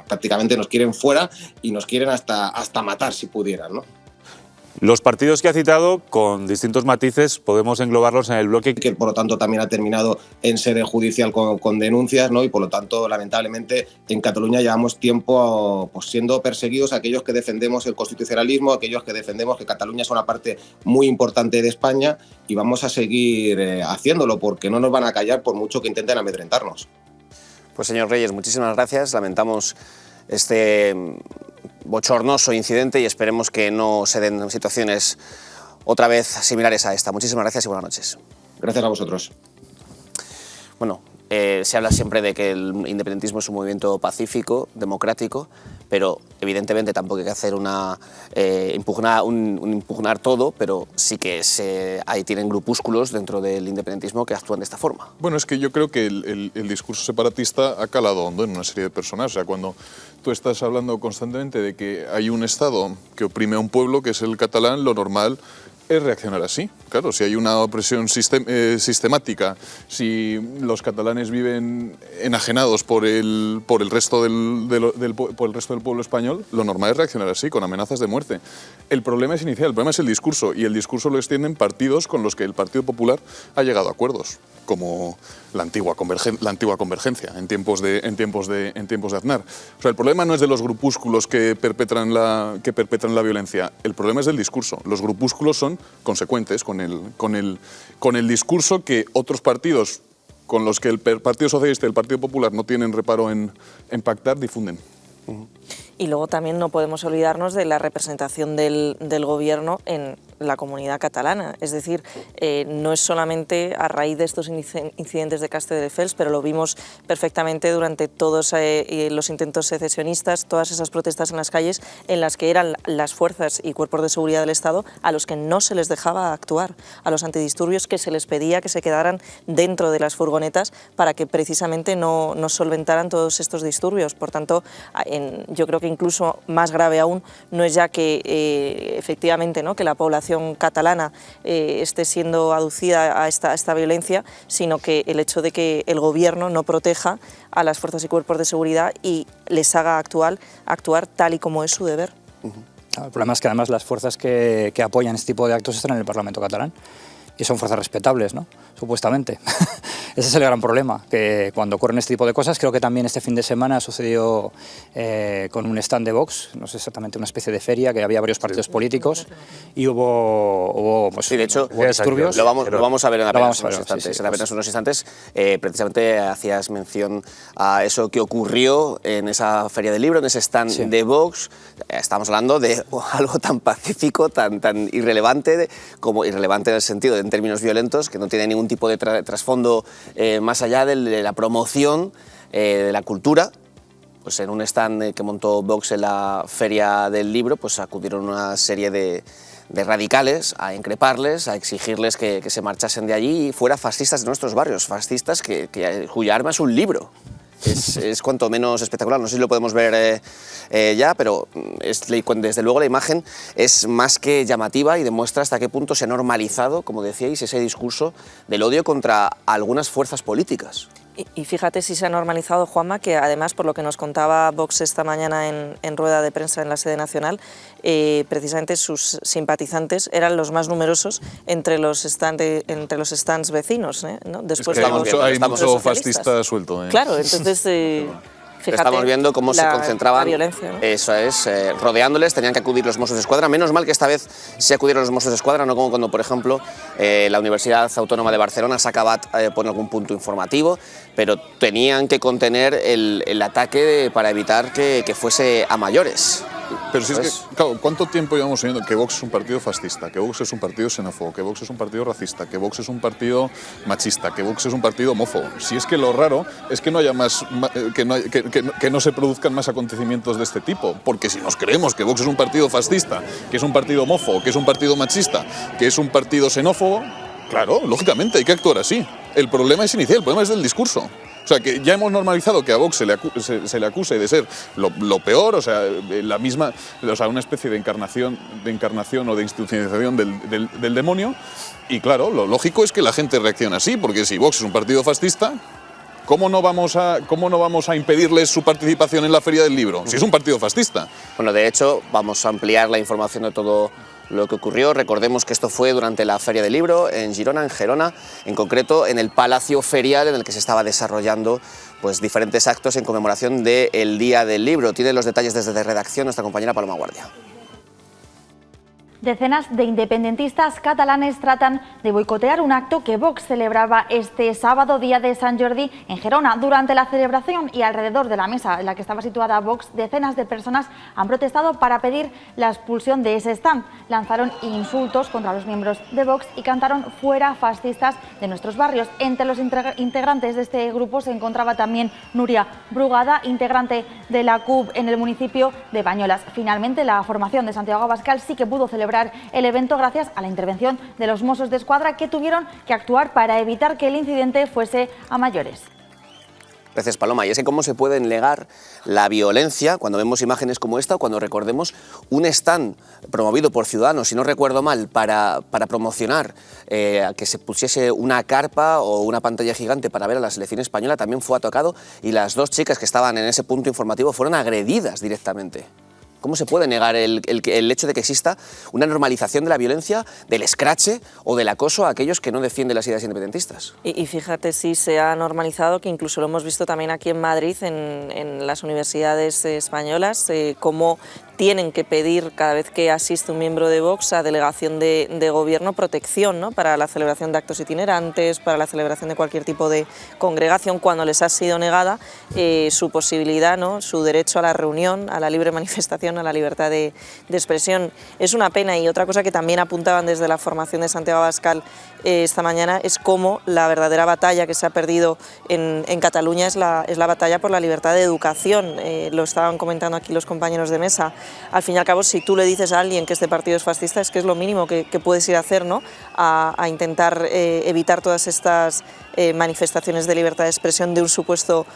Prácticamente nos quieren fuera y nos quieren hasta matar si pudieran, ¿no? Los partidos que ha citado, con distintos matices, podemos englobarlos en el bloque que por lo tanto también ha terminado en sede judicial con denuncias, ¿no? Y por lo tanto, lamentablemente, en Cataluña llevamos tiempo pues, siendo perseguidos aquellos que defendemos el constitucionalismo, aquellos que defendemos que Cataluña es una parte muy importante de España, y vamos a seguir haciéndolo porque no nos van a callar por mucho que intenten amedrentarnos. Pues señor Reyes, muchísimas gracias. Lamentamos este bochornoso incidente y esperemos que no se den situaciones otra vez similares a esta. Muchísimas gracias y buenas noches. Gracias a vosotros. Bueno, se habla siempre de que el independentismo es un movimiento pacífico, democrático, pero evidentemente tampoco hay que hacer impugnar todo, pero sí que ahí tienen grupúsculos dentro del independentismo que actúan de esta forma. Bueno, es que yo creo que el discurso separatista ha calado hondo en una serie de personas. O sea, cuando tú estás hablando constantemente de que hay un Estado que oprime a un pueblo, que es el catalán, lo normal es reaccionar así. Claro, si hay una opresión sistemática, si los catalanes viven enajenados por el resto del pueblo español, lo normal es reaccionar así, con amenazas de muerte. El problema es inicial, el problema es el discurso, y el discurso lo extienden partidos con los que el Partido Popular ha llegado a acuerdos, como la antigua convergencia en tiempos de Aznar. O sea, el problema no es de los grupúsculos que perpetran la violencia, el problema es del discurso. Los grupúsculos son consecuentes con el discurso que otros partidos con los que el Partido Socialista y el Partido Popular no tienen reparo en pactar difunden. Y luego también no podemos olvidarnos de la representación del Gobierno en la comunidad catalana. Es decir, no es solamente a raíz de estos incidentes de Castelldefels, pero lo vimos perfectamente durante todos los intentos secesionistas, todas esas protestas en las calles en las que eran las fuerzas y cuerpos de seguridad del Estado a los que no se les dejaba actuar, a los antidisturbios que se les pedía que se quedaran dentro de las furgonetas para que precisamente no solventaran todos estos disturbios. Por tanto, yo creo que incluso más grave aún no es ya que efectivamente, ¿no?, que la población catalana esté siendo aducida a esta violencia, sino que el hecho de que el Gobierno no proteja a las fuerzas y cuerpos de seguridad y les haga actuar tal y como es su deber. El problema es que además las fuerzas que apoyan este tipo de actos están en el Parlamento catalán y son fuerzas respetables, ¿no?, supuestamente. Ese es el gran problema, que cuando ocurren este tipo de cosas, creo que también este fin de semana sucedió con un stand de Vox, no sé exactamente, una especie de feria, que había varios partidos políticos y hubo pues, sí, de hecho, disturbios. Lo vamos a ver en apenas unos instantes. En apenas unos instantes, precisamente hacías mención a eso que ocurrió en esa feria del libro, en ese stand de Vox. Estamos hablando de algo tan pacífico, tan irrelevante, como irrelevante en el sentido, en términos violentos, que no tiene ningún tipo de trasfondo más allá de la promoción de la cultura. Pues en un stand que montó Vox en la Feria del Libro, pues acudieron una serie de radicales a increparles, a exigirles que se marchasen de allí y fuera fascistas de nuestros barrios, fascistas cuya arma es un libro. Es cuanto menos espectacular, no sé si lo podemos ver ya, pero desde luego la imagen es más que llamativa y demuestra hasta qué punto se ha normalizado, como decíais, ese discurso del odio contra algunas fuerzas políticas. Y fíjate si se ha normalizado, Juanma, que además, por lo que nos contaba Vox esta mañana en rueda de prensa en la sede nacional, precisamente sus simpatizantes eran los más numerosos entre los stands vecinos, ¿no? Después es que hay mucho fascista suelto. Claro, entonces... Fíjate, estamos viendo cómo se concentraban, la violencia, ¿no? Eso es, rodeándoles, tenían que acudir los Mossos d'Esquadra. Menos mal que esta vez se acudieron los Mossos d'Esquadra, no como cuando, por ejemplo, la Universidad Autónoma de Barcelona sacaba por algún punto informativo, pero tenían que contener el ataque para evitar que fuese a mayores. Pero si es que, claro, ¿cuánto tiempo llevamos oyendo que Vox es un partido fascista, que Vox es un partido xenófobo, que Vox es un partido racista, que Vox es un partido machista, que Vox es un partido homófobo? Si es que lo raro es que no haya que no se produzcan más acontecimientos de este tipo, porque si nos creemos que Vox es un partido fascista, que es un partido homófobo, que es un partido machista, que es un partido xenófobo, claro, lógicamente hay que actuar así. El problema es inicial, el problema es del discurso. O sea, que ya hemos normalizado que a Vox se le acuse de ser lo peor, o sea, una especie de encarnación o de institucionalización del demonio. Y claro, lo lógico es que la gente reaccione así, porque si Vox es un partido fascista, ¿cómo no vamos a impedirles su participación en la Feria del Libro? Si es un partido fascista. Bueno, de hecho, vamos a ampliar la información de todo lo que ocurrió. Recordemos que esto fue durante la Feria del Libro en Girona, en Gerona, en concreto en el Palacio Ferial, en el que se estaba desarrollando pues diferentes actos en conmemoración del Día del Libro. Tiene los detalles desde redacción nuestra compañera Paloma Guardia. Decenas de independentistas catalanes tratan de boicotear un acto que Vox celebraba este sábado, día de Sant Jordi, en Gerona. Durante la celebración y alrededor de la mesa en la que estaba situada Vox, decenas de personas han protestado para pedir la expulsión de ese stand. Lanzaron insultos contra los miembros de Vox y cantaron "fuera fascistas de nuestros barrios". Entre los integrantes de este grupo se encontraba también Núria Brugada, integrante de la CUP en el municipio de Bañolas. Finalmente, la formación de Santiago Abascal sí que pudo celebrar el evento gracias a la intervención de los Mossos d'Esquadra, que tuvieron que actuar para evitar que el incidente fuese a mayores. Gracias, Paloma. Y es que cómo se puede negar la violencia cuando vemos imágenes como esta o cuando recordemos un stand promovido por Ciudadanos, si no recuerdo mal, para promocionar que se pusiese una carpa o una pantalla gigante para ver a la selección española, también fue atacado y las dos chicas que estaban en ese punto informativo fueron agredidas directamente. ¿Cómo se puede negar el hecho de que exista una normalización de la violencia, del escrache o del acoso a aquellos que no defienden las ideas independentistas? Y fíjate si se ha normalizado, que incluso lo hemos visto también aquí en Madrid, en las universidades españolas, cómo tienen que pedir cada vez que asiste un miembro de Vox a delegación de gobierno protección, ¿no?, para la celebración de actos itinerantes, para la celebración de cualquier tipo de congregación, cuando les ha sido negada su posibilidad, ¿no?, su derecho a la reunión, a la libre manifestación, a la libertad de expresión. Es una pena. Y otra cosa que también apuntaban desde la formación de Santiago Abascal esta mañana es cómo la verdadera batalla que se ha perdido en Cataluña es la batalla por la libertad de educación. Lo estaban comentando aquí los compañeros de mesa. Al fin y al cabo, si tú le dices a alguien que este partido es fascista, es que es lo mínimo que puedes ir a hacer, ¿no?, a intentar evitar todas estas manifestaciones de libertad de expresión de un supuesto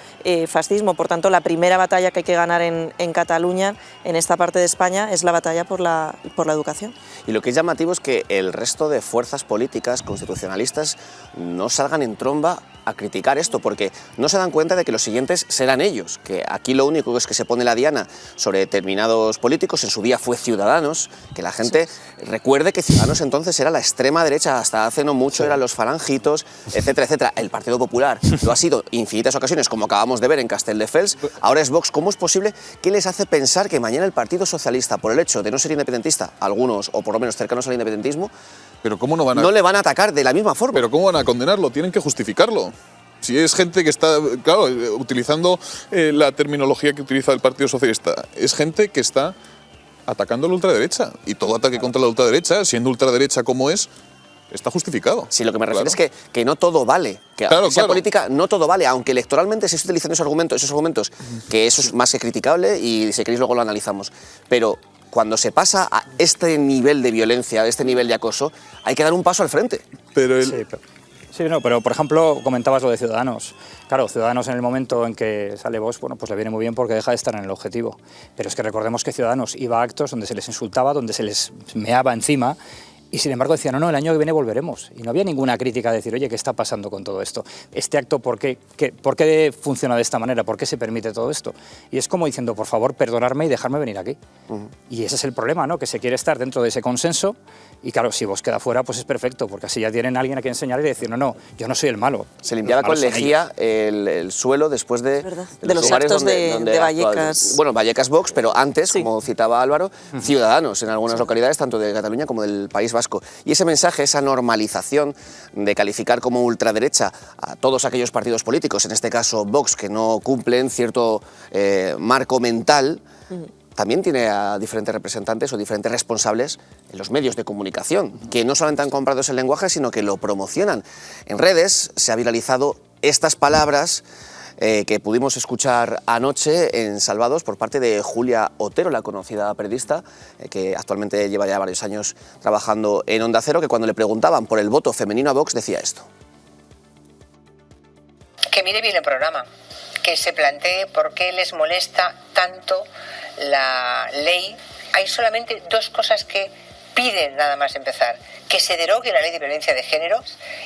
fascismo. Por tanto, la primera batalla que hay que ganar en Cataluña, en esta parte de España, es la batalla por la educación. Y lo que es llamativo es que el resto de fuerzas políticas constitucionalistas no salgan en tromba a criticar esto, porque no se dan cuenta de que los siguientes serán ellos, que aquí lo único es que se pone la diana sobre determinados políticos. En su día fue Ciudadanos, que la gente recuerde que Ciudadanos entonces era la extrema derecha, hasta hace no mucho eran los falangitos, etcétera, etcétera. El Partido Popular lo ha sido infinitas ocasiones, como acabamos de ver en Castelldefels, ahora es Vox. ¿Cómo es posible? ¿Qué les hace pensar que mañana el Partido Socialista, por el hecho de no ser independentista, algunos, o por lo menos cercanos al independentismo, ¿pero cómo no le van a atacar de la misma forma? ¿Pero cómo van a condenarlo? Tienen que justificarlo. Si es gente que está, claro, utilizando la terminología que utiliza el Partido Socialista, es gente que está atacando a la ultraderecha. Y todo ataque contra la ultraderecha, siendo ultraderecha como es, está justificado. Sí, lo que me refiero es que no todo vale. Que sea política, no todo vale, aunque electoralmente se esté utilizando esos argumentos, que eso es más que criticable y si queréis luego lo analizamos. Pero cuando se pasa a este nivel de violencia, a este nivel de acoso, hay que dar un paso al frente. Pero por ejemplo, comentabas lo de Ciudadanos. Claro, Ciudadanos en el momento en que sale Vox, bueno, pues le viene muy bien porque deja de estar en el objetivo. Pero es que recordemos que Ciudadanos iba a actos donde se les insultaba, donde se les meaba encima. Y sin embargo decían, no, el año que viene volveremos. Y no había ninguna crítica de decir, oye, ¿qué está pasando con todo esto? Este acto, ¿por qué funciona de esta manera? ¿Por qué se permite todo esto? Y es como diciendo, por favor, perdonarme y dejarme venir aquí. Y ese es el problema, ¿no?, que se quiere estar dentro de ese consenso. Y claro, si vos queda fuera, pues es perfecto, porque así ya tienen a alguien a quien enseñar y decir, no, yo no soy el malo. Se limpiaba con lejía el suelo después de los actos de Vallecas. Bueno, Vallecas Vox, pero antes, como citaba Álvaro, Ciudadanos en algunas localidades, tanto de Cataluña como del País Vasco. Y ese mensaje, esa normalización de calificar como ultraderecha a todos aquellos partidos políticos, en este caso Vox, que no cumplen cierto marco mental, también tiene a diferentes representantes o diferentes responsables en los medios de comunicación, que no solamente han comprado ese lenguaje, sino que lo promocionan. En redes se ha viralizado estas palabras que pudimos escuchar anoche en Salvados por parte de Julia Otero, la conocida periodista, que actualmente lleva ya varios años trabajando en Onda Cero, que cuando le preguntaban por el voto femenino a Vox decía esto. Que mire bien el programa, que se plantee por qué les molesta tanto la ley. Hay solamente dos cosas que piden nada más empezar: que se derogue la ley de violencia de género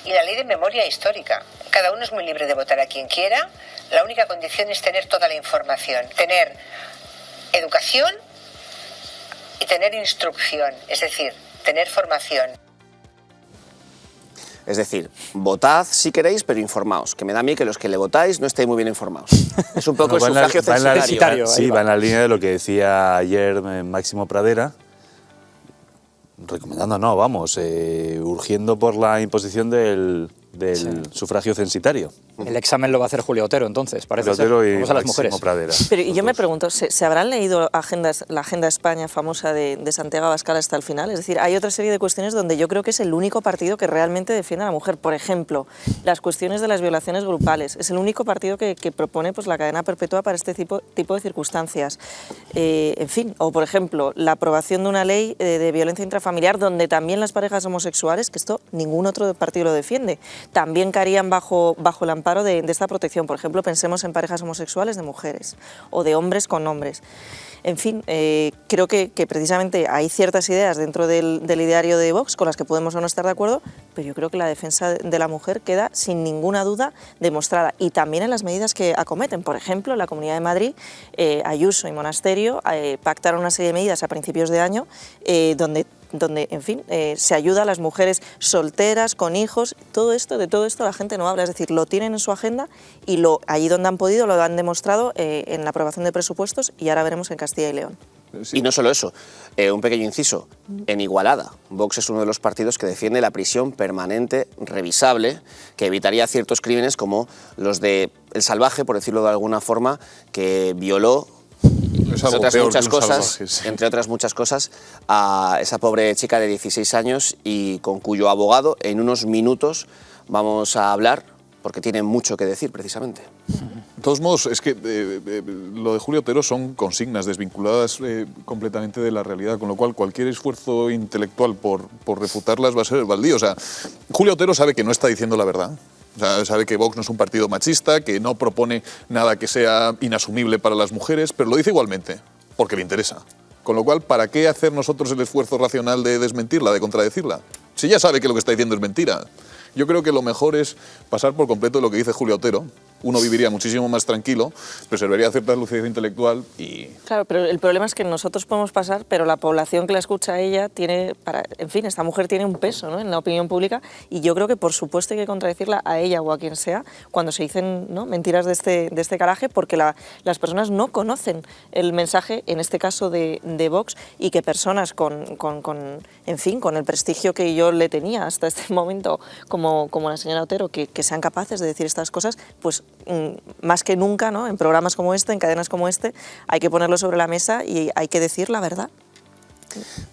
y la ley de memoria histórica. Cada uno es muy libre de votar a quien quiera, la única condición es tener toda la información, tener educación y tener instrucción, es decir, tener formación. Es decir, votad si queréis, pero informaos, que me da a mí que los que le votáis no estéis muy bien informados. Es un poco el sufragio censitario. Sí, va en la línea de lo que decía ayer Máximo Pradera, urgiendo por la imposición del sufragio censitario. El examen lo va a hacer Julio Otero, entonces, parece ser. Julio Otero y Vamos a las mujeres. Máximo Pradera. Pero y yo me pregunto, ¿se habrán leído la Agenda España famosa de Santiago Abascal hasta el final? Es decir, hay otra serie de cuestiones donde yo creo que es el único partido que realmente defiende a la mujer. Por ejemplo, las cuestiones de las violaciones grupales. Es el único partido que propone pues, la cadena perpetua para este tipo de circunstancias. En fin, o por ejemplo, la aprobación de una ley de violencia intrafamiliar donde también las parejas homosexuales, que esto ningún otro partido lo defiende, también caerían bajo el amparo de esta protección. Por ejemplo, pensemos en parejas homosexuales de mujeres o de hombres con hombres. En fin, creo que precisamente hay ciertas ideas dentro del ideario de Vox con las que podemos o no estar de acuerdo, pero yo creo que la defensa de la mujer queda sin ninguna duda demostrada, y también en las medidas que acometen. Por ejemplo, en la Comunidad de Madrid, Ayuso y Monasterio pactaron una serie de medidas a principios de año donde en fin, se ayuda a las mujeres solteras, con hijos. De todo esto la gente no habla, es decir, lo tienen en su agenda y allí donde han podido lo han demostrado en la aprobación de presupuestos, y ahora veremos en Castilla y León. Sí. Y no solo eso, un pequeño inciso, en Igualada, Vox es uno de los partidos que defiende la prisión permanente revisable, que evitaría ciertos crímenes como los de El Salvaje, por decirlo de alguna forma, que violó, entre otras muchas cosas, a esa pobre chica de 16 años y con cuyo abogado en unos minutos vamos a hablar, porque tiene mucho que decir precisamente. De todos modos, es que lo de Julio Otero son consignas desvinculadas completamente de la realidad, con lo cual cualquier esfuerzo intelectual por refutarlas va a ser baldío. O sea, Julio Otero sabe que no está diciendo la verdad. O sea, sabe que Vox no es un partido machista, que no propone nada que sea inasumible para las mujeres, pero lo dice igualmente, porque le interesa. Con lo cual, ¿para qué hacer nosotros el esfuerzo racional de desmentirla, de contradecirla? Si ya sabe que lo que está diciendo es mentira. Yo creo que lo mejor es pasar por completo lo que dice Julio Otero. Uno viviría muchísimo más tranquilo, preservaría cierta lucidez intelectual y... Claro, pero el problema es que nosotros podemos pasar, pero la población que la escucha a ella tiene, en fin, esta mujer tiene un peso, ¿no?, en la opinión pública, y yo creo que por supuesto hay que contradecirla a ella o a quien sea cuando se dicen, ¿no?, mentiras de este caraje, porque las personas no conocen el mensaje, en este caso de Vox, y que personas en fin, con el prestigio que yo le tenía hasta este momento, como la señora Otero, que sean capaces de decir estas cosas, pues más que nunca, ¿no?, en programas como este, en cadenas como este, hay que ponerlo sobre la mesa y hay que decir la verdad.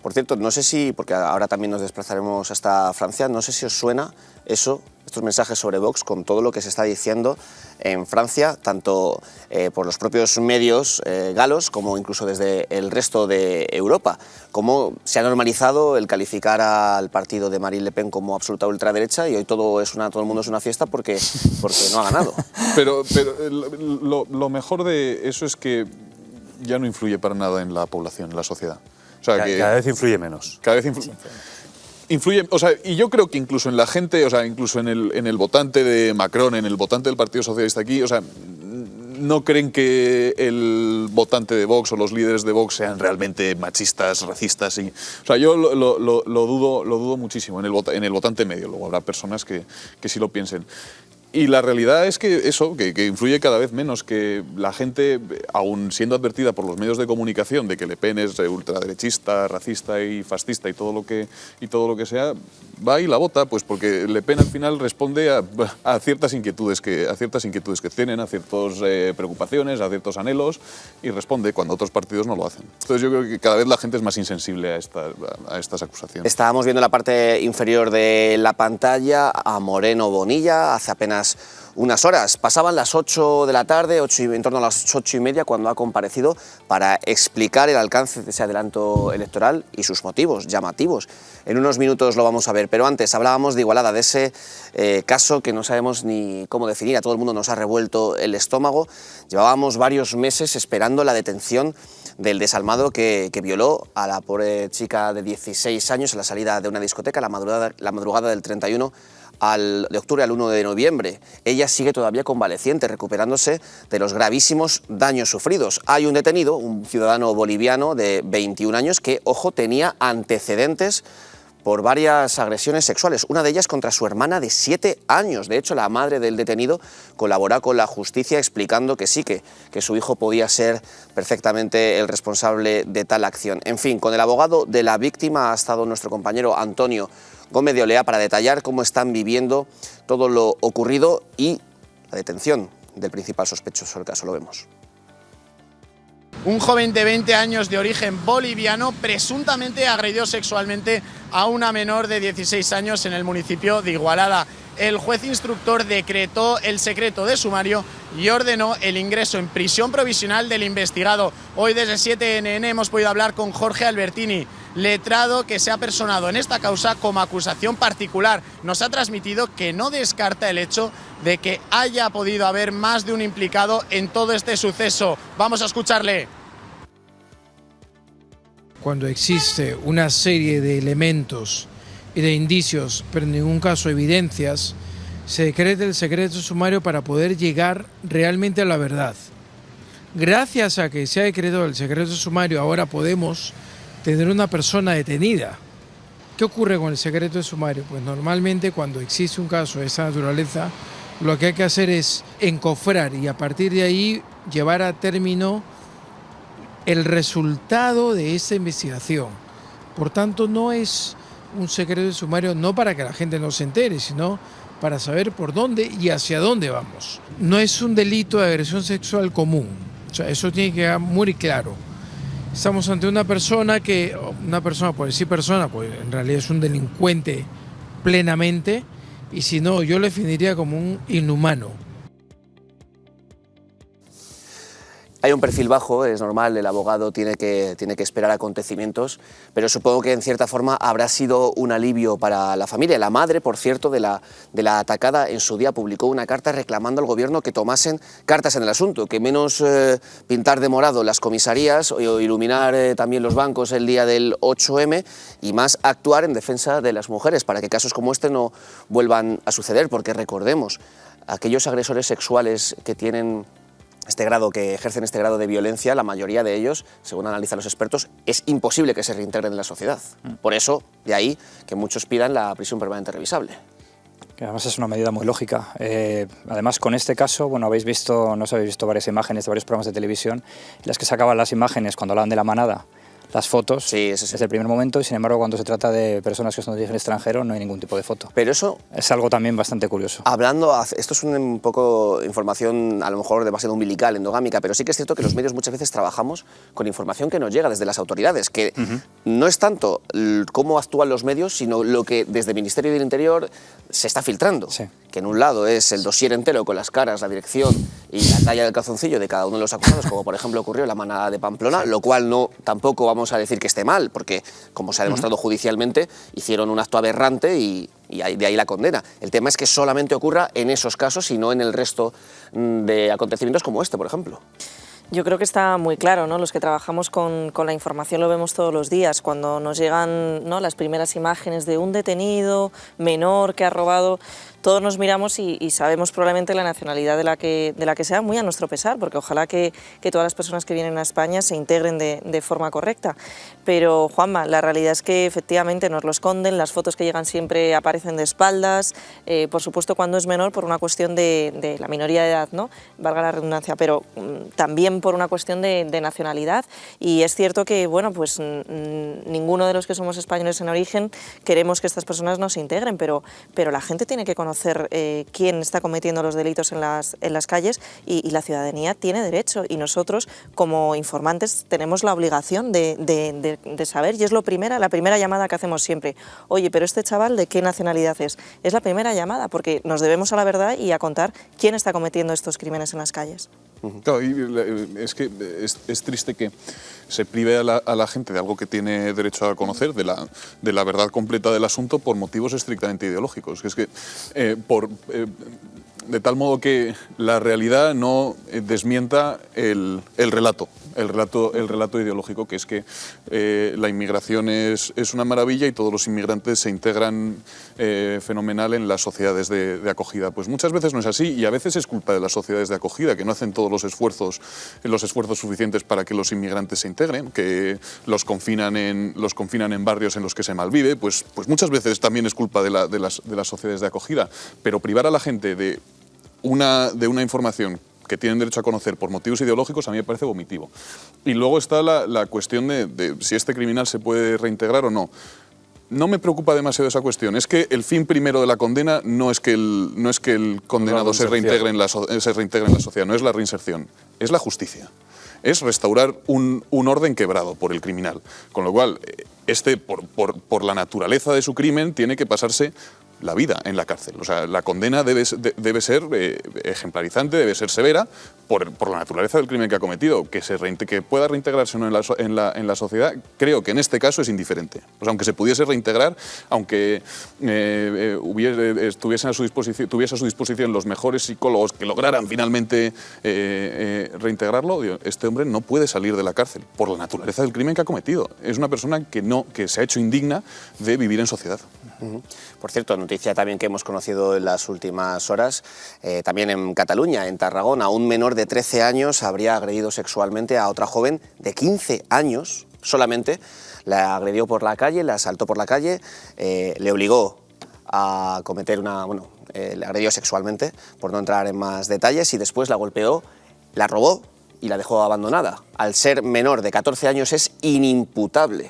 Por cierto, no sé si, porque ahora también nos desplazaremos hasta Francia, no sé si os suena estos mensajes sobre Vox con todo lo que se está diciendo en Francia, tanto por los propios medios galos como incluso desde el resto de Europa. Cómo se ha normalizado el calificar al partido de Marine Le Pen como absoluta ultraderecha, y hoy todo el mundo es una fiesta porque no ha ganado. Pero lo mejor de eso es que ya no influye para nada en la población, en la sociedad. O sea, cada vez influye menos. Cada vez influye, o sea, y yo creo que incluso en la gente, o sea, incluso en el votante de Macron, en el votante del Partido Socialista aquí, o sea, no creen que el votante de Vox o los líderes de Vox sean realmente machistas, racistas. O sea, yo lo dudo muchísimo en el votante medio. Luego habrá personas que sí lo piensen. Y la realidad es que eso, que influye cada vez menos, que la gente, aun siendo advertida por los medios de comunicación de que Le Pen es ultraderechista, racista y fascista y todo lo que sea, va y la vota, pues porque Le Pen al final responde a ciertas inquietudes que tienen, a ciertas preocupaciones, a ciertos anhelos, y responde cuando otros partidos no lo hacen. Entonces yo creo que cada vez la gente es más insensible a estas acusaciones. Estábamos viendo en la parte inferior de la pantalla a Moreno Bonilla hace apenas unas horas. Pasaban las 8 de la tarde, en torno a las 8:30, cuando ha comparecido para explicar el alcance de ese adelanto electoral y sus motivos llamativos. En unos minutos lo vamos a ver, pero antes hablábamos de Igualada, de ese caso que no sabemos ni cómo definir, a todo el mundo nos ha revuelto el estómago. Llevábamos varios meses esperando la detención del desalmado que violó a la pobre chica de 16 años en la salida de una discoteca la madrugada del 31 de octubre al 1 de noviembre. Ella sigue todavía convaleciente, recuperándose de los gravísimos daños sufridos. Hay un detenido, un ciudadano boliviano de 21 años que, ojo, tenía antecedentes por varias agresiones sexuales, una de ellas contra su hermana de 7 años. De hecho, la madre del detenido colaboró con la justicia explicando que sí, que su hijo podía ser perfectamente el responsable de tal acción. En fin, con el abogado de la víctima ha estado nuestro compañero Antonio Gómez de Olea para detallar cómo están viviendo todo lo ocurrido y la detención del principal sospechoso del caso. Lo vemos. Un joven de 20 años de origen boliviano presuntamente agredió sexualmente a una menor de 16 años en el municipio de Igualada. El juez instructor decretó el secreto de sumario y ordenó el ingreso en prisión provisional del investigado. Hoy desde 7NN hemos podido hablar con Jorge Albertini, letrado que se ha personado en esta causa como acusación particular. Nos ha transmitido que no descarta el hecho de que haya podido haber más de un implicado en todo este suceso. Vamos a escucharle. Cuando existe una serie de elementos y de indicios, pero en ningún caso evidencias, se decreta el secreto sumario para poder llegar realmente a la verdad. Gracias a que se ha decretado el secreto sumario, ahora podemos tener una persona detenida. ¿Qué ocurre con el secreto sumario? Pues normalmente cuando existe un caso de esa naturaleza, lo que hay que hacer es encofrar y a partir de ahí llevar a término el resultado de esta investigación. Por tanto, no es un secreto sumario no para que la gente no se entere, sino para saber por dónde y hacia dónde vamos. No es un delito de agresión sexual común, o sea, eso tiene que quedar muy claro. Estamos ante una persona, por decir persona, pues en realidad es un delincuente plenamente, y si no, yo lo definiría como un inhumano. Hay un perfil bajo, es normal, el abogado tiene que esperar acontecimientos, pero supongo que en cierta forma habrá sido un alivio para la familia. La madre, por cierto, de la atacada en su día publicó una carta reclamando al gobierno que tomasen cartas en el asunto, que menos pintar de morado las comisarías o iluminar también los bancos el día del 8M y más actuar en defensa de las mujeres para que casos como este no vuelvan a suceder, porque recordemos, aquellos agresores sexuales que tienen que ejercen este grado de violencia, la mayoría de ellos, según analizan los expertos, es imposible que se reintegren en la sociedad. Por eso, de ahí que muchos pidan la prisión permanente revisable. Que además es una medida muy lógica. Además, con este caso, bueno, no habéis visto varias imágenes de varios programas de televisión en las que sacaban las imágenes cuando hablaban de la manada, las fotos, sí, desde el primer momento, y sin embargo cuando se trata de personas que son de origen extranjero no hay ningún tipo de foto. Pero eso es algo también bastante curioso. Esto es un poco información a lo mejor demasiado umbilical, endogámica, pero sí que es cierto que los medios muchas veces trabajamos con información que nos llega desde las autoridades, que no es tanto cómo actúan los medios, sino lo que desde el Ministerio del Interior se está filtrando. Sí. Que en un lado es el dossier entero con las caras, la dirección y la talla del calzoncillo de cada uno de los acusados, como por ejemplo ocurrió en la manada de Pamplona, lo cual tampoco vamos a decir que esté mal, porque como se ha demostrado judicialmente, hicieron un acto aberrante y de ahí la condena. El tema es que solamente ocurra en esos casos y no en el resto de acontecimientos como este, por ejemplo. Yo creo que está muy claro, ¿no? Los que trabajamos con la información lo vemos todos los días. Cuando nos llegan, ¿no?, las primeras imágenes de un detenido menor que ha robado, todos nos miramos y sabemos probablemente la nacionalidad de la que sea, muy a nuestro pesar, porque ojalá que todas las personas que vienen a España se integren de forma correcta. Pero, Juanma, la realidad es que efectivamente nos lo esconden, las fotos que llegan siempre aparecen de espaldas, por supuesto cuando es menor por una cuestión de la minoría de edad, ¿no?, valga la redundancia, pero también por una cuestión de nacionalidad. Y es cierto que, bueno, pues ninguno de los que somos españoles en origen queremos que estas personas no se integren, pero la gente tiene que conocer quién está cometiendo los delitos en las calles y la ciudadanía tiene derecho, y nosotros como informantes tenemos la obligación de saber, y es la primera llamada que hacemos siempre. Oye, pero este chaval, ¿de qué nacionalidad es? Es la primera llamada, porque nos debemos a la verdad y a contar quién está cometiendo estos crímenes en las calles. Claro, y es que es triste que se prive a la gente de algo que tiene derecho a conocer, de la verdad completa del asunto, por motivos estrictamente ideológicos. Es que de tal modo que la realidad no desmienta el relato ideológico, que es que la inmigración es una maravilla y todos los inmigrantes se integran fenomenal en las sociedades de acogida. Pues muchas veces no es así, y a veces es culpa de las sociedades de acogida, que no hacen todos los esfuerzos suficientes para que los inmigrantes se integren, que los confinan en barrios en los que se malvive. Pues muchas veces también es culpa de las sociedades de acogida. Pero privar a la gente de una información que tienen derecho a conocer por motivos ideológicos, a mí me parece vomitivo. Y luego está la cuestión de si este criminal se puede reintegrar o no. No me preocupa demasiado esa cuestión. Es que el fin primero de la condena no es que el condenado se reintegre en la sociedad, no es la reinserción, es la justicia. Es restaurar un orden quebrado por el criminal. Con lo cual, por la naturaleza de su crimen, tiene que pasarse la vida en la cárcel. O sea, la condena debe ser ejemplarizante, debe ser severa por la naturaleza del crimen que ha cometido. Que pueda reintegrarse o no en la sociedad, creo que en este caso es indiferente. O sea, aunque se pudiese reintegrar, aunque tuviese a su disposición los mejores psicólogos que lograran finalmente reintegrarlo, este hombre no puede salir de la cárcel por la naturaleza del crimen que ha cometido. Es una persona que se ha hecho indigna de vivir en sociedad. Por cierto, noticia también que hemos conocido en las últimas horas, también en Cataluña, en Tarragona, un menor de 13 años habría agredido sexualmente a otra joven de 15 años solamente. La agredió por la calle, la asaltó por la calle, le obligó a cometer le agredió sexualmente, por no entrar en más detalles, y después la golpeó, la robó y la dejó abandonada. Al ser menor de 14 años es inimputable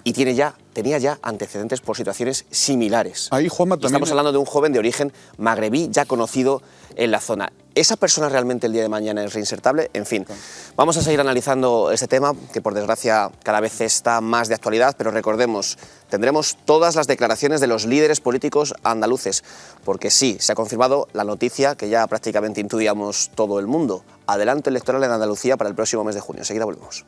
y tenía ya antecedentes por situaciones similares. Ahí, Juanma, también estamos hablando de un joven de origen magrebí ya conocido en la zona. ¿Esa persona realmente el día de mañana es reinsertable? En fin, vamos a seguir analizando este tema, que por desgracia cada vez está más de actualidad, pero recordemos, tendremos todas las declaraciones de los líderes políticos andaluces, porque sí, se ha confirmado la noticia que ya prácticamente intuíamos todo el mundo. Adelanto electoral en Andalucía para el próximo mes de junio. Enseguida volvemos.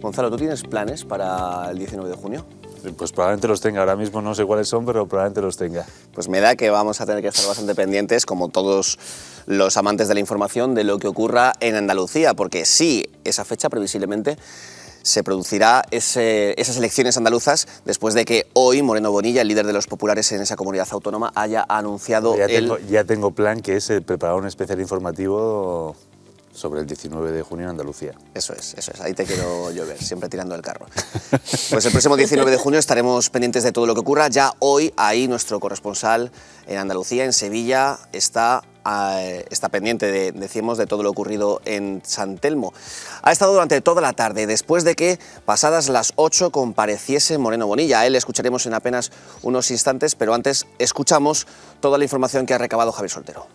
Gonzalo, ¿tú tienes planes para el 19 de junio? Pues probablemente los tenga. Ahora mismo no sé cuáles son, pero probablemente los tenga. Pues me da que vamos a tener que estar bastante pendientes, como todos los amantes de la información, de lo que ocurra en Andalucía, porque sí, esa fecha previsiblemente se producirá esas elecciones andaluzas después de que hoy Moreno Bonilla, el líder de los populares en esa comunidad autónoma, haya anunciado ya tengo plan, que es preparar un especial informativo sobre el 19 de junio en Andalucía. Eso es, ahí te quiero yo ver, siempre tirando el carro. Pues el próximo 19 de junio estaremos pendientes de todo lo que ocurra. Ya hoy, ahí nuestro corresponsal en Andalucía, en Sevilla, está pendiente, decimos, de todo lo ocurrido en San Telmo. Ha estado durante toda la tarde, después de que pasadas las 8 compareciese Moreno Bonilla. A él le escucharemos en apenas unos instantes, pero antes escuchamos toda la información que ha recabado Javier Soltero.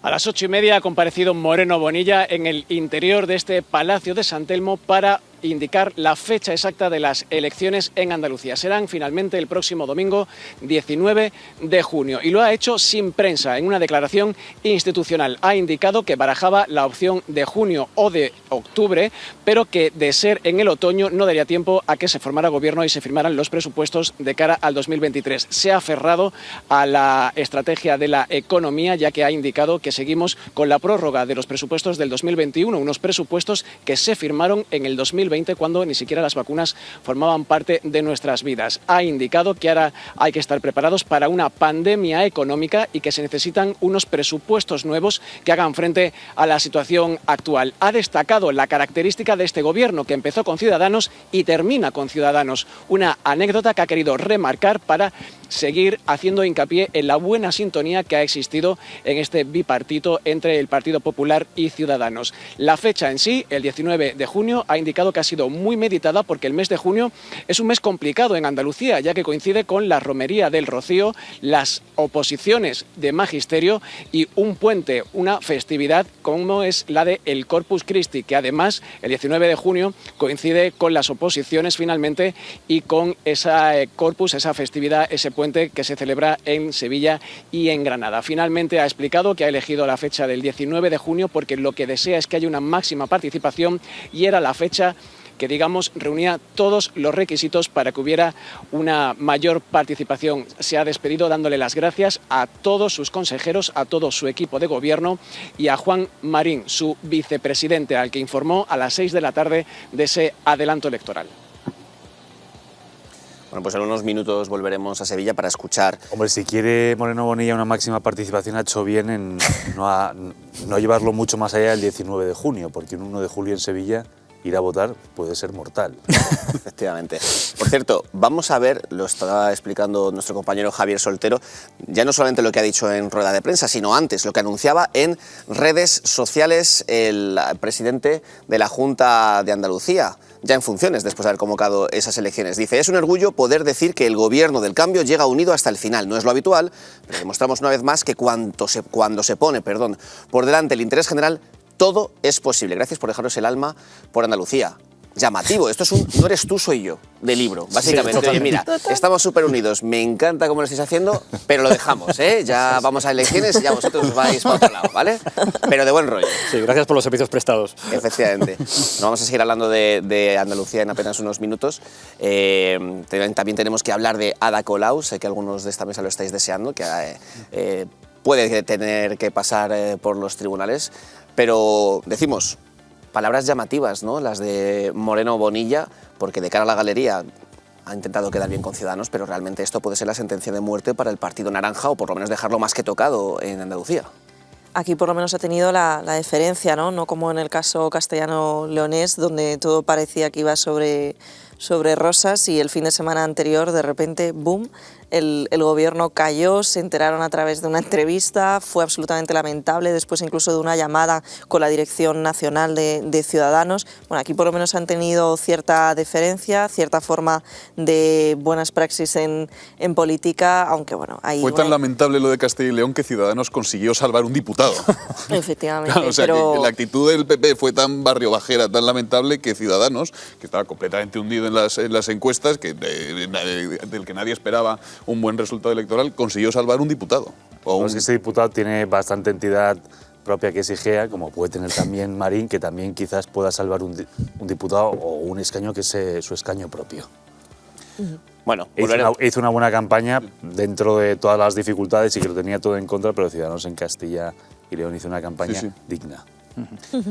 A las 8:30 ha comparecido Moreno Bonilla en el interior de este Palacio de San Telmo para indicar la fecha exacta de las elecciones en Andalucía. Serán finalmente el próximo domingo 19 de junio y lo ha hecho sin prensa. En una declaración institucional ha indicado que barajaba la opción de junio o de octubre, pero que de ser en el otoño no daría tiempo a que se formara gobierno y se firmaran los presupuestos de cara al 2023. Se ha aferrado a la estrategia de la economía, ya que ha indicado que seguimos con la prórroga de los presupuestos del 2021, unos presupuestos que se firmaron en el 2020 cuando ni siquiera las vacunas formaban parte de nuestras vidas. Ha indicado que ahora hay que estar preparados para una pandemia económica y que se necesitan unos presupuestos nuevos que hagan frente a la situación actual. Ha destacado la característica de este gobierno, que empezó con Ciudadanos y termina con Ciudadanos. Una anécdota que ha querido remarcar para seguir haciendo hincapié en la buena sintonía que ha existido en este bipartito entre el Partido Popular y Ciudadanos. La fecha en sí, el 19 de junio, ha indicado que ha sido muy meditada porque el mes de junio es un mes complicado en Andalucía, ya que coincide con la romería del Rocío, las oposiciones de magisterio y un puente, una festividad como es la de el Corpus Christi, que además el 19 de junio coincide con las oposiciones finalmente y con esa corpus, esa festividad, ese puente que se celebra en Sevilla y en Granada. Finalmente ha explicado que ha elegido la fecha del 19 de junio porque lo que desea es que haya una máxima participación y era la fecha que, digamos, reunía todos los requisitos para que hubiera una mayor participación. Se ha despedido dándole las gracias a todos sus consejeros, a todo su equipo de gobierno y a Juan Marín, su vicepresidente, al que informó a las 6 de la tarde de ese adelanto electoral. Bueno, pues en unos minutos volveremos a Sevilla para escuchar. Hombre, si quiere Moreno Bonilla una máxima participación, ha hecho bien en no llevarlo mucho más allá del 19 de junio, porque un 1 de julio en Sevilla ir a votar puede ser mortal. Efectivamente. Por cierto, vamos a ver, lo estaba explicando nuestro compañero Javier Soltero, ya no solamente lo que ha dicho en rueda de prensa, sino antes, lo que anunciaba en redes sociales el presidente de la Junta de Andalucía, ya en funciones después de haber convocado esas elecciones. Dice, es un orgullo poder decir que el gobierno del cambio llega unido hasta el final. No es lo habitual, pero demostramos una vez más que cuando se pone por delante el interés general, todo es posible. Gracias por dejaros el alma por Andalucía. Llamativo, esto es un no eres tú, soy yo, de libro, básicamente. Sí, oye, mira, estamos súper unidos, me encanta cómo lo estáis haciendo, pero lo dejamos, ¿eh? Ya vamos a elecciones y ya vosotros os vais para otro lado, ¿vale? Pero de buen rollo. Sí, gracias por los servicios prestados. Efectivamente. Nos vamos a seguir hablando de Andalucía en apenas unos minutos. También tenemos que hablar de Ada Colau, sé que algunos de esta mesa lo estáis deseando, que puede tener que pasar por los tribunales, pero decimos, palabras llamativas, ¿no? Las de Moreno Bonilla, porque de cara a la galería ha intentado quedar bien con Ciudadanos, pero realmente esto puede ser la sentencia de muerte para el Partido Naranja, o por lo menos dejarlo más que tocado en Andalucía. Aquí por lo menos ha tenido la deferencia, ¿no? No como en el caso castellano-leonés, donde todo parecía que iba sobre rosas y el fin de semana anterior, de repente, ¡boom!, el gobierno cayó, se enteraron a través de una entrevista, fue absolutamente lamentable, después incluso de una llamada con la Dirección Nacional de Ciudadanos. Bueno, aquí por lo menos han tenido cierta deferencia, cierta forma de buenas praxis en política, aunque bueno, ahí... Fue tan lamentable lo de Castilla y León que Ciudadanos consiguió salvar un diputado. Efectivamente. Claro, o sea, pero... que la actitud del PP fue tan barrio bajera, tan lamentable, que Ciudadanos, que estaba completamente hundido en las encuestas, del que nadie esperaba un buen resultado electoral, consiguió salvar un diputado. Este diputado tiene bastante entidad propia que es Igea, como puede tener también Marín, que también quizás pueda salvar un diputado o un escaño que es su escaño propio. Bueno, hizo una buena campaña dentro de todas las dificultades y que lo tenía todo en contra, pero Ciudadanos en Castilla y León hizo una campaña digna.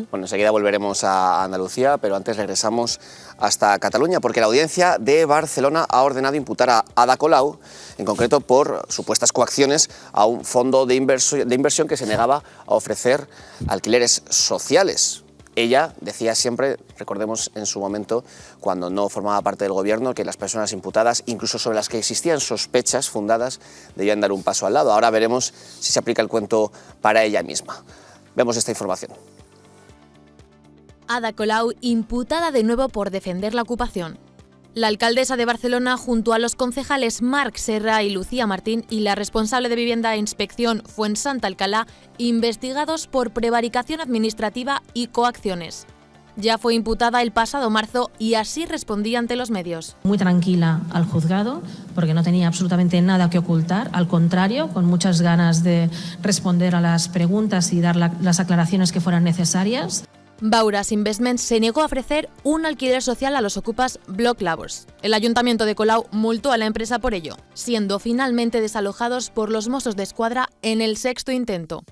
Bueno, enseguida volveremos a Andalucía, pero antes regresamos hasta Cataluña, porque la Audiencia de Barcelona ha ordenado imputar a Ada Colau, en concreto por supuestas coacciones a un fondo de inversión que se negaba a ofrecer alquileres sociales. Ella decía siempre, recordemos en su momento, cuando no formaba parte del gobierno, que las personas imputadas, incluso sobre las que existían sospechas fundadas, debían dar un paso al lado. Ahora veremos si se aplica el cuento para ella misma. Vemos esta información. Ada Colau imputada de nuevo por defender la ocupación. La alcaldesa de Barcelona, junto a los concejales Marc Serra y Lucía Martín y la responsable de Vivienda e Inspección Fuensanta Alcalá, investigados por prevaricación administrativa y coacciones. Ya fue imputada el pasado marzo y así respondía ante los medios. Muy tranquila al juzgado, porque no tenía absolutamente nada que ocultar, al contrario, con muchas ganas de responder a las preguntas y dar las aclaraciones que fueran necesarias. Bauras Investment se negó a ofrecer un alquiler social a los ocupas Block Lovers. El Ayuntamiento de Colau multó a la empresa por ello, siendo finalmente desalojados por los Mossos de Escuadra en el 6º intento.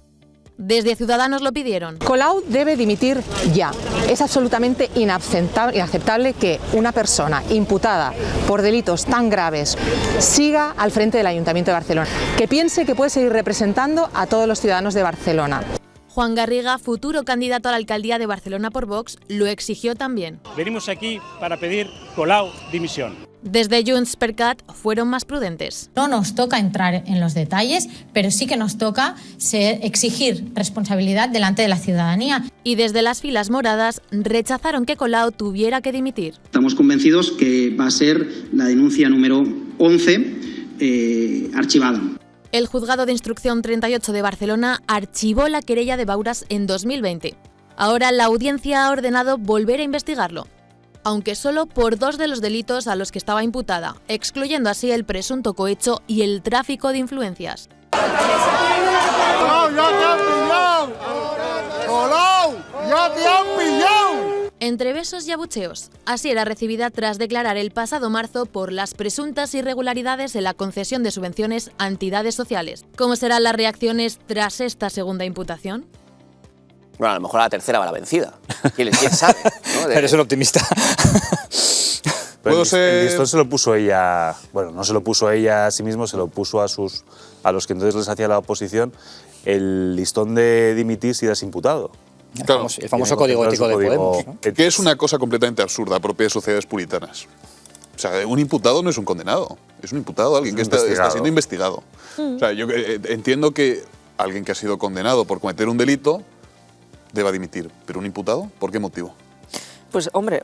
Desde Ciudadanos lo pidieron. Colau debe dimitir ya. Es absolutamente inaceptable que una persona imputada por delitos tan graves siga al frente del Ayuntamiento de Barcelona, que piense que puede seguir representando a todos los ciudadanos de Barcelona. Juan Garriga, futuro candidato a la alcaldía de Barcelona por Vox, lo exigió también. Venimos aquí para pedir Colau dimisión. Desde Junts per Cat fueron más prudentes. No nos toca entrar en los detalles, pero sí que nos toca exigir responsabilidad delante de la ciudadanía. Y desde las filas moradas rechazaron que Colau tuviera que dimitir. Estamos convencidos que va a ser la denuncia número 11 archivada. El Juzgado de Instrucción 38 de Barcelona archivó la querella de Bauras en 2020. Ahora la audiencia ha ordenado volver a investigarlo, aunque solo por 2 de los delitos a los que estaba imputada, excluyendo así el presunto cohecho y el tráfico de influencias. ¡Colau, ya te han pillado! ¡Colau, ya te han pillado! Entre besos y abucheos, así era recibida tras declarar el pasado marzo por las presuntas irregularidades en la concesión de subvenciones a entidades sociales. ¿Cómo serán las reacciones tras esta segunda imputación? Bueno, a lo mejor a la tercera va la vencida. ¿Quién sabe? ¿No? Eres un optimista. Pero el listón se lo puso ella, bueno, no se lo puso ella a sí mismo, se lo puso a los que entonces les hacía la oposición, el listón de dimitir si eras imputado. Claro, el famoso código ético de Podemos, ¿no? Que es una cosa completamente absurda, propia de sociedades puritanas. O sea, un imputado no es un condenado, es un imputado, alguien que está siendo investigado. O sea, yo entiendo que alguien que ha sido condenado por cometer un delito deba dimitir, pero un imputado, ¿por qué motivo? Pues hombre,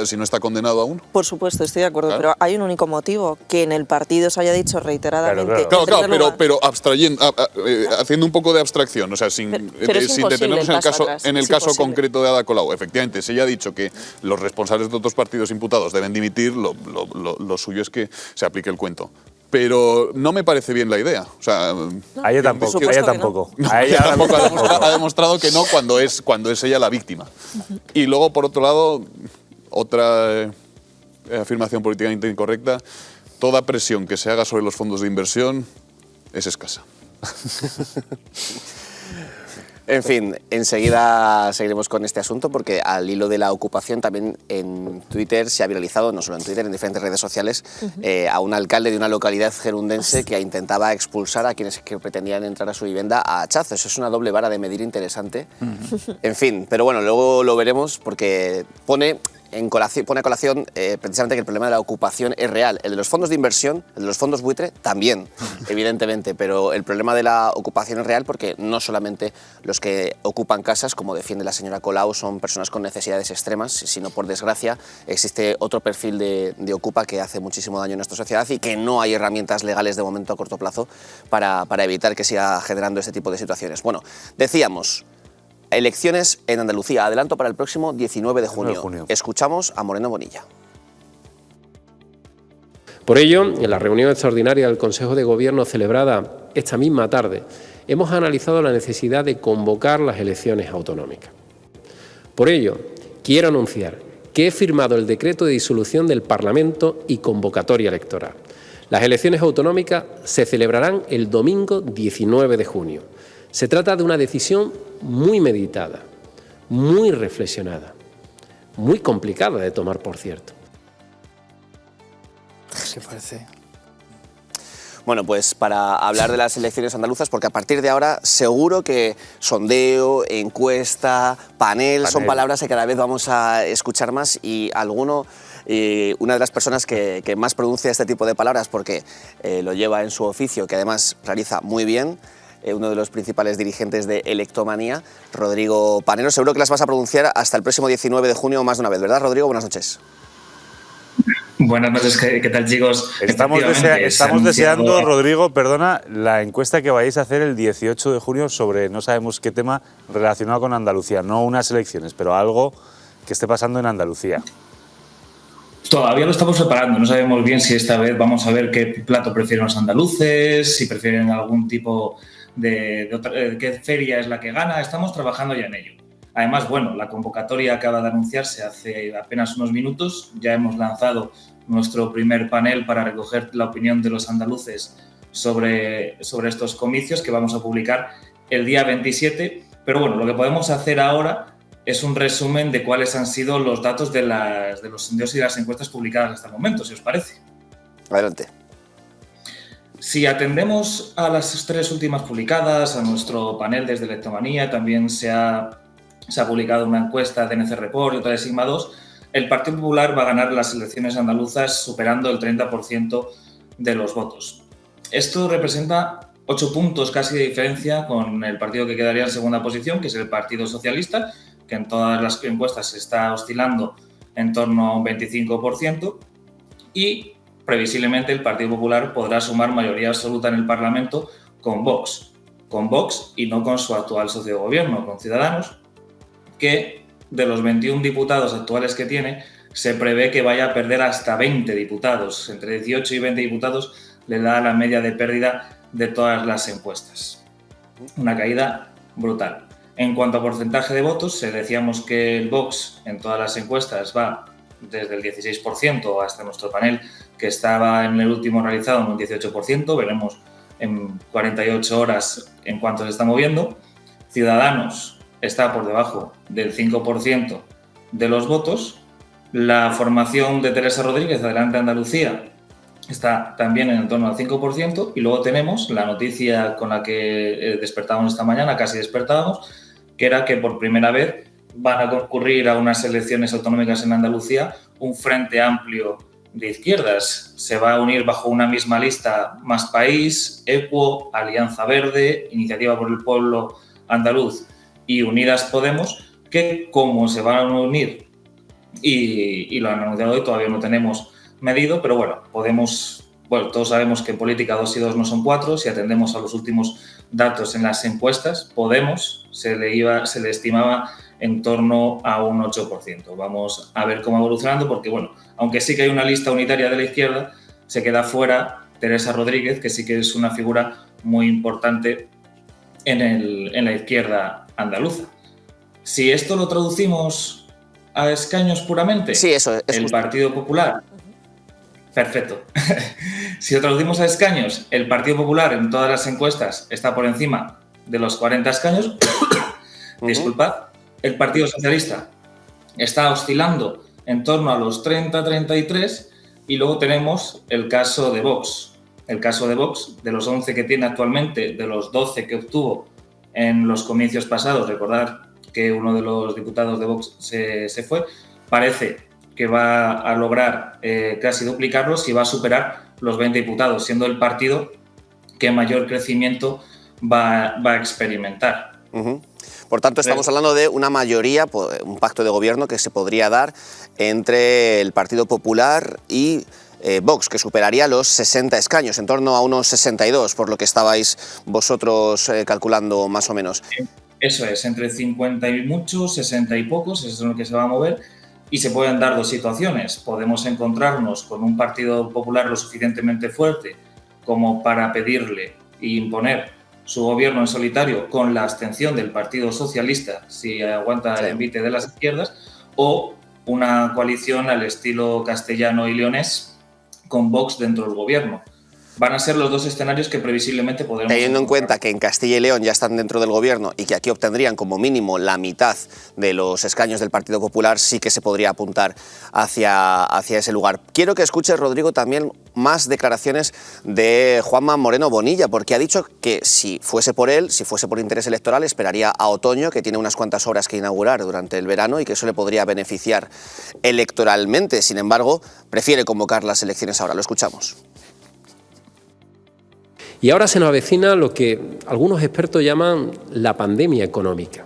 Si no está condenado aún. Por supuesto, estoy de acuerdo, Claro. pero hay un único motivo, que en el partido se haya dicho reiteradamente... Claro, pero haciendo un poco de abstracción, o sea, sin detenernos en el caso concreto de Ada Colau. Efectivamente, se ya ha dicho que los responsables de otros partidos imputados deben dimitir, lo suyo es que se aplique el cuento. Pero no me parece bien la idea. O sea, a ella tampoco. A ella tampoco ha demostrado que no cuando es ella la víctima. Y luego, por otro lado, otra afirmación políticamente incorrecta, toda presión que se haga sobre los fondos de inversión es escasa. En fin, enseguida seguiremos con este asunto porque al hilo de la ocupación también en Twitter se ha viralizado, no solo en Twitter, en diferentes redes sociales, a un alcalde de una localidad gerundense que intentaba expulsar a quienes que pretendían entrar a su vivienda a hachazos. Es una doble vara de medir interesante. En fin, pero bueno, luego lo veremos porque pone a colación precisamente que el problema de la ocupación es real. El de los fondos de inversión, el de los fondos buitre, también, evidentemente, pero el problema de la ocupación es real porque no solamente los que ocupan casas, como defiende la señora Colau, son personas con necesidades extremas, sino por desgracia existe otro perfil de ocupa que hace muchísimo daño a nuestra sociedad y que no hay herramientas legales de momento a corto plazo para evitar que siga generando este tipo de situaciones. Bueno, decíamos... Elecciones en Andalucía. Adelanto para el próximo 19 de junio. Escuchamos a Moreno Bonilla. Por ello, en la reunión extraordinaria del Consejo de Gobierno celebrada esta misma tarde, hemos analizado la necesidad de convocar las elecciones autonómicas. Por ello, quiero anunciar que he firmado el decreto de disolución del Parlamento y convocatoria electoral. Las elecciones autonómicas se celebrarán el domingo 19 de junio. Se trata de una decisión muy meditada, muy reflexionada, muy complicada de tomar, por cierto. ¿Qué parece? Bueno, pues para hablar de las elecciones andaluzas, porque a partir de ahora seguro que sondeo, encuesta, panel, son palabras que cada vez vamos a escuchar más y una de las personas que más pronuncia este tipo de palabras porque lo lleva en su oficio, que además realiza muy bien, uno de los principales dirigentes de Electomanía, Rodrigo Panero. Seguro que las vas a pronunciar hasta el próximo 19 de junio más de una vez, ¿verdad, Rodrigo? Buenas noches. Buenas noches, ¿qué tal, chicos? Estamos deseando, Rodrigo, perdona, la encuesta que vais a hacer el 18 de junio sobre no sabemos qué tema relacionado con Andalucía, no unas elecciones, pero algo que esté pasando en Andalucía. Todavía lo estamos preparando, no sabemos bien si esta vez vamos a ver qué plato prefieren los andaluces, si prefieren algún tipo qué feria es la que gana. Estamos trabajando ya en ello. Además, bueno, la convocatoria acaba de anunciarse hace apenas unos minutos. Ya hemos lanzado nuestro primer panel para recoger la opinión de los andaluces sobre estos comicios que vamos a publicar el día 27. Pero bueno, lo que podemos hacer ahora es un resumen de cuáles han sido los datos de los sondeos y las encuestas publicadas hasta el momento, si os parece. Adelante. Si atendemos a las 3 últimas publicadas, a nuestro panel desde Electomanía, también se ha publicado una encuesta de NC Report y otra de Sigma 2, el Partido Popular va a ganar las elecciones andaluzas superando el 30% de los votos. Esto representa 8 puntos casi de diferencia con el partido que quedaría en segunda posición, que es el Partido Socialista, que en todas las encuestas está oscilando en torno a un 25%, y previsiblemente el Partido Popular podrá sumar mayoría absoluta en el Parlamento con Vox y no con su actual socio de gobierno, con Ciudadanos, que de los 21 diputados actuales que tiene, se prevé que vaya a perder hasta 20 diputados. Entre 18 y 20 diputados le da la media de pérdida de todas las encuestas. Una caída brutal. En cuanto a porcentaje de votos, decíamos que el Vox en todas las encuestas va desde el 16% hasta nuestro panel, que estaba en el último realizado en un 18%. Veremos en 48 horas en cuánto se está moviendo. Ciudadanos está por debajo del 5% de los votos. La formación de Teresa Rodríguez, Adelante Andalucía, está también en torno al 5%. Y luego tenemos la noticia con la que despertábamos esta mañana, casi despertábamos, que era que por primera vez van a concurrir a unas elecciones autonómicas en Andalucía un frente amplio de izquierdas. Se va a unir bajo una misma lista Más País, EQUO, Alianza Verde, Iniciativa por el Pueblo Andaluz y Unidas Podemos, que como se van a unir y lo han anunciado hoy, todavía no tenemos medido, pero bueno, todos sabemos que en política 2 y 2 no son 4. Si atendemos a los últimos datos en las encuestas, Podemos se le estimaba en torno a un 8%. Vamos a ver cómo va evolucionando, porque bueno, aunque sí que hay una lista unitaria de la izquierda, se queda fuera Teresa Rodríguez, que sí que es una figura muy importante en la izquierda andaluza. Si esto lo traducimos a escaños puramente, sí, eso es el justo. Partido Popular. Perfecto. Si lo traducimos a escaños, el Partido Popular en todas las encuestas está por encima de los 40 escaños. Disculpad. El Partido Socialista está oscilando en torno a los 30-33, y luego tenemos el caso de Vox. El caso de Vox, de los 11 que tiene actualmente, de los 12 que obtuvo en los comicios pasados, recordar que uno de los diputados de Vox se fue, parece que va a lograr casi duplicarlos y va a superar los 20 diputados, siendo el partido que mayor crecimiento va a experimentar. Por tanto, estamos hablando de una mayoría, un pacto de gobierno que se podría dar entre el Partido Popular y Vox, que superaría los 60 escaños, en torno a unos 62, por lo que estabais vosotros calculando más o menos. Eso es, entre 50 y muchos, 60 y pocos, eso es lo que se va a mover, y se pueden dar dos situaciones. Podemos encontrarnos con un Partido Popular lo suficientemente fuerte como para pedirle e imponer su gobierno en solitario con la abstención del Partido Socialista, si aguanta el envite de las izquierdas, o una coalición al estilo castellano y leonés con Vox dentro del gobierno. Van a ser los dos escenarios que previsiblemente podremos... Teniendo en cuenta que en Castilla y León ya están dentro del gobierno y que aquí obtendrían como mínimo la mitad de los escaños del Partido Popular, sí que se podría apuntar hacia ese lugar. Quiero que escuches, Rodrigo, también más declaraciones de Juanma Moreno Bonilla, porque ha dicho que si fuese por él, si fuese por interés electoral, esperaría a otoño, que tiene unas cuantas obras que inaugurar durante el verano y que eso le podría beneficiar electoralmente. Sin embargo, prefiere convocar las elecciones ahora. Lo escuchamos. Y ahora se nos avecina lo que algunos expertos llaman la pandemia económica,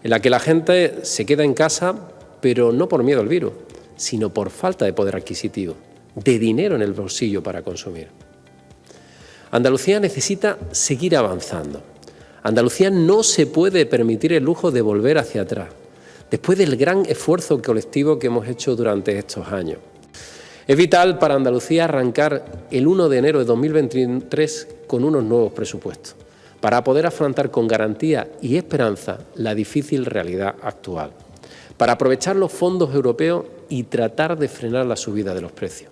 en la que la gente se queda en casa, pero no por miedo al virus, sino por falta de poder adquisitivo, de dinero en el bolsillo para consumir. Andalucía necesita seguir avanzando. Andalucía no se puede permitir el lujo de volver hacia atrás, después del gran esfuerzo colectivo que hemos hecho durante estos años. Es vital para Andalucía arrancar el 1 de enero de 2023 con unos nuevos presupuestos, para poder afrontar con garantía y esperanza la difícil realidad actual, para aprovechar los fondos europeos y tratar de frenar la subida de los precios.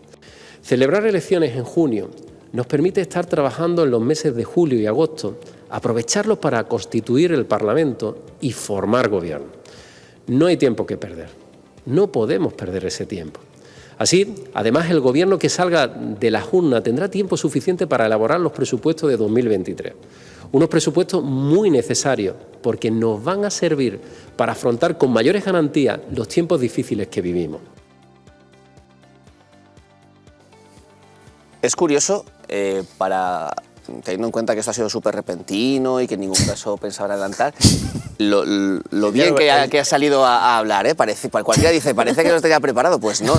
Celebrar elecciones en junio nos permite estar trabajando en los meses de julio y agosto, aprovecharlos para constituir el Parlamento y formar gobierno. No hay tiempo que perder, no podemos perder ese tiempo. Así, además, el Gobierno que salga de la urna tendrá tiempo suficiente para elaborar los presupuestos de 2023. Unos presupuestos muy necesarios porque nos van a servir para afrontar con mayores garantías los tiempos difíciles que vivimos. Es curioso, teniendo en cuenta que esto ha sido súper repentino y que en ningún caso pensaba adelantar, lo bien que ha salido a hablar, ¿eh? Cualquiera dice, parece que no tenía preparado, pues no.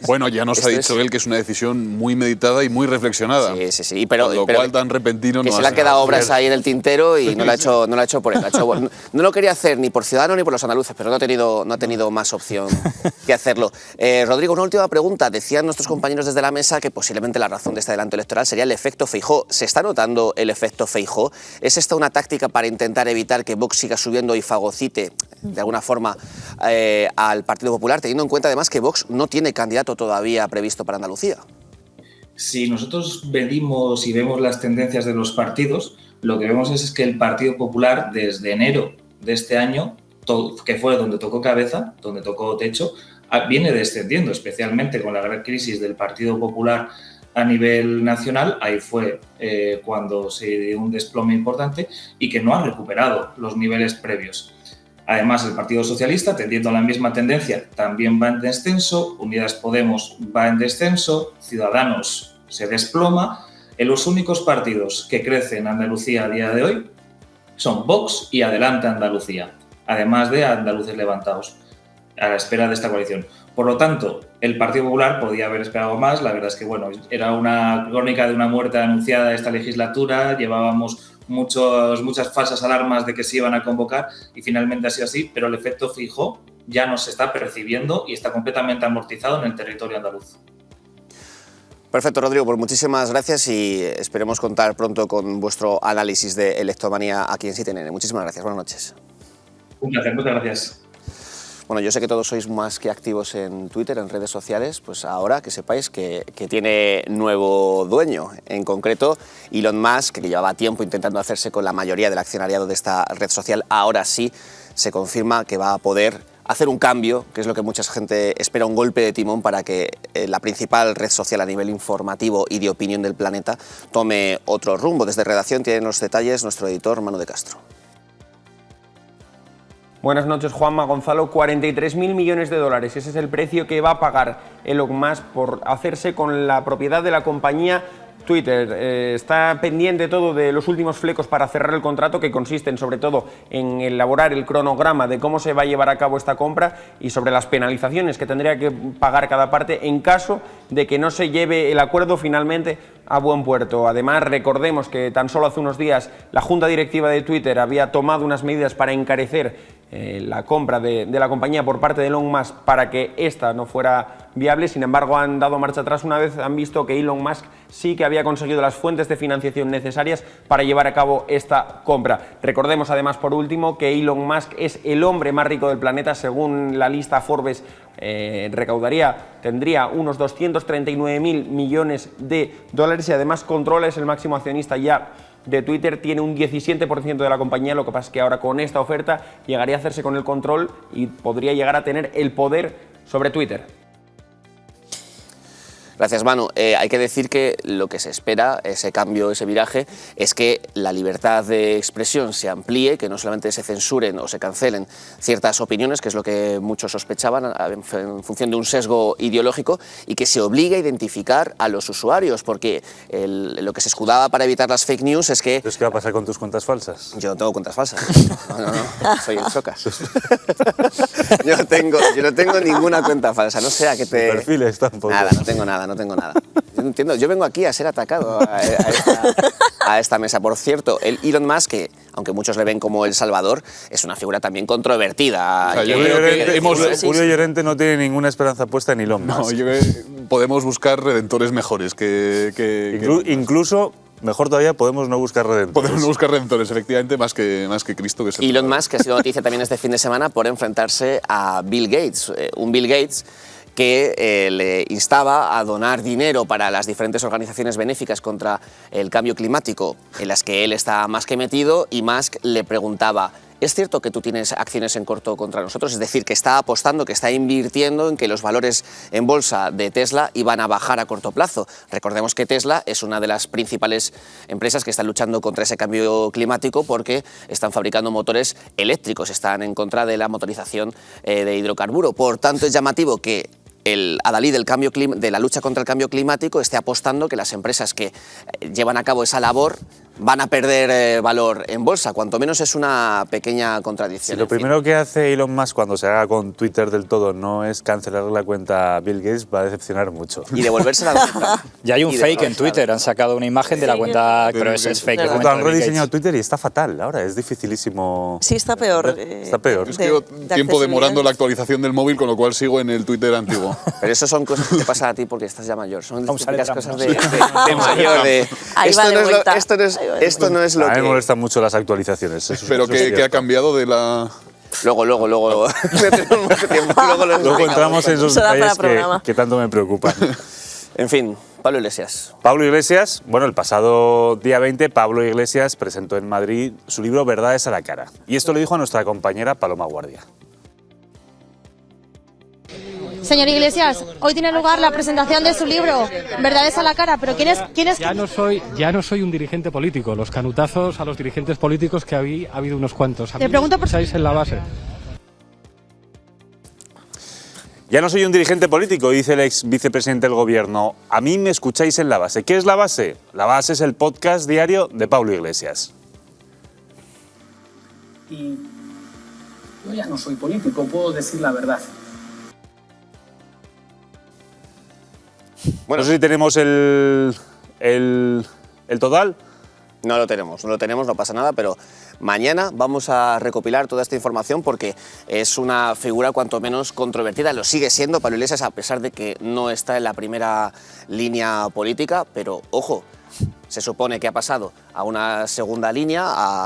Bueno, ya nos ha dicho él que es una decisión muy meditada y muy reflexionada. Sí, pero lo cual tan repentino que no se le han quedado obras ahí en el tintero y no lo ha hecho por él. No lo quería hacer ni por Ciudadanos ni por los andaluces, pero no ha tenido más opción que hacerlo. Rodrigo, una última pregunta. Decían nuestros compañeros desde la mesa que posiblemente la razón de este adelanto electoral sería el efecto Feijóo. ¿Se está notando el efecto Feijóo? ¿Es esta una táctica para intentar evitar que Vox siga subiendo y fagocite de alguna forma al Partido Popular, teniendo en cuenta además que Vox no tiene candidato todavía previsto para Andalucía? Si nosotros medimos y vemos las tendencias de los partidos, lo que vemos es que el Partido Popular desde enero de este año, que fue donde tocó cabeza, donde tocó techo, viene descendiendo, especialmente con la gran crisis del Partido Popular a nivel nacional. Ahí fue cuando se dio un desplome importante y que no ha recuperado los niveles previos. Además, el Partido Socialista, tendiendo a la misma tendencia, también va en descenso. Unidas Podemos va en descenso. Ciudadanos se desploma. Los únicos partidos que crecen en Andalucía a día de hoy son Vox y Adelante Andalucía, además de Andaluces Levantados, a la espera de esta coalición. Por lo tanto, el Partido Popular podía haber esperado más. La verdad es que, bueno, era una crónica de una muerte anunciada esta legislatura. Llevábamos muchas falsas alarmas de que se iban a convocar y finalmente ha sido así, pero el efecto Feijóo ya no se está percibiendo y está completamente amortizado en el territorio andaluz. Perfecto, Rodrigo, pues muchísimas gracias y esperemos contar pronto con vuestro análisis de Electomanía aquí en 7NN. Muchísimas gracias, buenas noches. Un placer, muchas gracias. Bueno, yo sé que todos sois más que activos en Twitter, en redes sociales, pues ahora que sepáis que tiene nuevo dueño. En concreto, Elon Musk, que llevaba tiempo intentando hacerse con la mayoría del accionariado de esta red social, ahora sí se confirma que va a poder hacer un cambio, que es lo que mucha gente espera, un golpe de timón para que la principal red social a nivel informativo y de opinión del planeta tome otro rumbo. Desde redacción tienen los detalles nuestro editor Manu de Castro. Buenas noches, Juanma. Gonzalo, 43.000 millones de dólares. Ese es el precio que va a pagar Elon Musk por hacerse con la propiedad de la compañía Twitter. Está pendiente todo de los últimos flecos para cerrar el contrato, que consisten sobre todo en elaborar el cronograma de cómo se va a llevar a cabo esta compra y sobre las penalizaciones que tendría que pagar cada parte en caso de que no se lleve el acuerdo finalmente a buen puerto. Además, recordemos que tan solo hace unos días la Junta Directiva de Twitter había tomado unas medidas para encarecer la compra de la compañía por parte de Elon Musk para que esta no fuera viable. Sin embargo, han dado marcha atrás una vez han visto que Elon Musk sí que había conseguido las fuentes de financiación necesarias para llevar a cabo esta compra. Recordemos además, por último, que Elon Musk es el hombre más rico del planeta. Según la lista Forbes, tendría unos 239.000 millones de dólares y además controla, es el máximo accionista ya de Twitter, tiene un 17% de la compañía. Lo que pasa es que ahora con esta oferta llegaría a hacerse con el control y podría llegar a tener el poder sobre Twitter. Gracias, Manu. Hay que decir que lo que se espera, ese cambio, ese viraje, es que la libertad de expresión se amplíe, que no solamente se censuren o se cancelen ciertas opiniones, que es lo que muchos sospechaban en función de un sesgo ideológico, y que se obligue a identificar a los usuarios, porque lo que se escudaba para evitar las fake news es que... ¿Entonces qué va a pasar con tus cuentas falsas? Yo no tengo cuentas falsas. No, soy el Chocas. Yo no tengo ninguna cuenta falsa, no sé a qué te... Perfiles tampoco. Nada, no tengo nada. Yo no entiendo, yo vengo aquí a ser atacado a esta mesa. Por cierto, el Elon Musk, que aunque muchos le ven como el salvador, es una figura también controvertida. O sea, yo creo que Julio Llorente no tiene ninguna esperanza puesta en Elon Musk. No, yo creo que podemos buscar redentores mejores incluso... Mejor todavía, podemos no buscar redentores. Podemos no buscar redentores, efectivamente, más que Cristo. Que es el Elon Musk, que ha sido noticia también este fin de semana por enfrentarse a Bill Gates. Un Bill Gates que le instaba a donar dinero para las diferentes organizaciones benéficas contra el cambio climático, en las que él está más que metido, y Musk le preguntaba: ¿es cierto que tú tienes acciones en corto contra nosotros? Es decir, que está apostando, que está invirtiendo en que los valores en bolsa de Tesla iban a bajar a corto plazo. Recordemos que Tesla es una de las principales empresas que están luchando contra ese cambio climático porque están fabricando motores eléctricos, están en contra de la motorización de hidrocarburo. Por tanto, es llamativo que el adalid de la lucha contra el cambio climático esté apostando que las empresas que llevan a cabo esa labor van a perder valor en bolsa. Cuanto menos es una pequeña contradicción. Si lo primero que hace Elon Musk cuando se haga con Twitter del todo no es cancelar la cuenta a Bill Gates, va a decepcionar mucho. Y devolverse la cuenta. Ya hay un fake en Twitter, han sacado una imagen de la cuenta, pero es fake. Han rediseñado Twitter y está fatal ahora, es dificilísimo. Sí, está peor. Está peor. Es que llevo tiempo demorando la actualización del móvil, con lo cual sigo en el Twitter antiguo. Pero eso son cosas que te pasan a ti porque estás ya mayor. Son las cosas de mayor. Esto no es lo que... A mí me molestan mucho las actualizaciones. Pero que ha cambiado de la... Luego. Luego entramos en esos detalles que tanto me preocupan. En fin, Pablo Iglesias. Pablo Iglesias, bueno, el pasado día 20, Pablo Iglesias presentó en Madrid su libro Verdades a la cara. Y esto lo dijo a nuestra compañera Paloma Guardia. Señor Iglesias, hoy tiene lugar la presentación de su libro, Verdades a la cara, pero ¿quién es? Ya no soy un dirigente político. Los canutazos a los dirigentes políticos que ha habido unos cuantos. Te pregunto por... ¿Estáis en la base? Ya no soy un dirigente político, dice el ex vicepresidente del gobierno. A mí me escucháis en la base. ¿Qué es la base? La base es el podcast diario de Pablo Iglesias. Y yo ya no soy político, puedo decir la verdad. Bueno, no sé si tenemos el total. No lo tenemos, no pasa nada, pero mañana vamos a recopilar toda esta información porque es una figura cuanto menos controvertida. Lo sigue siendo Pablo Iglesias a pesar de que no está en la primera línea política, pero ojo, se supone que ha pasado a una segunda línea,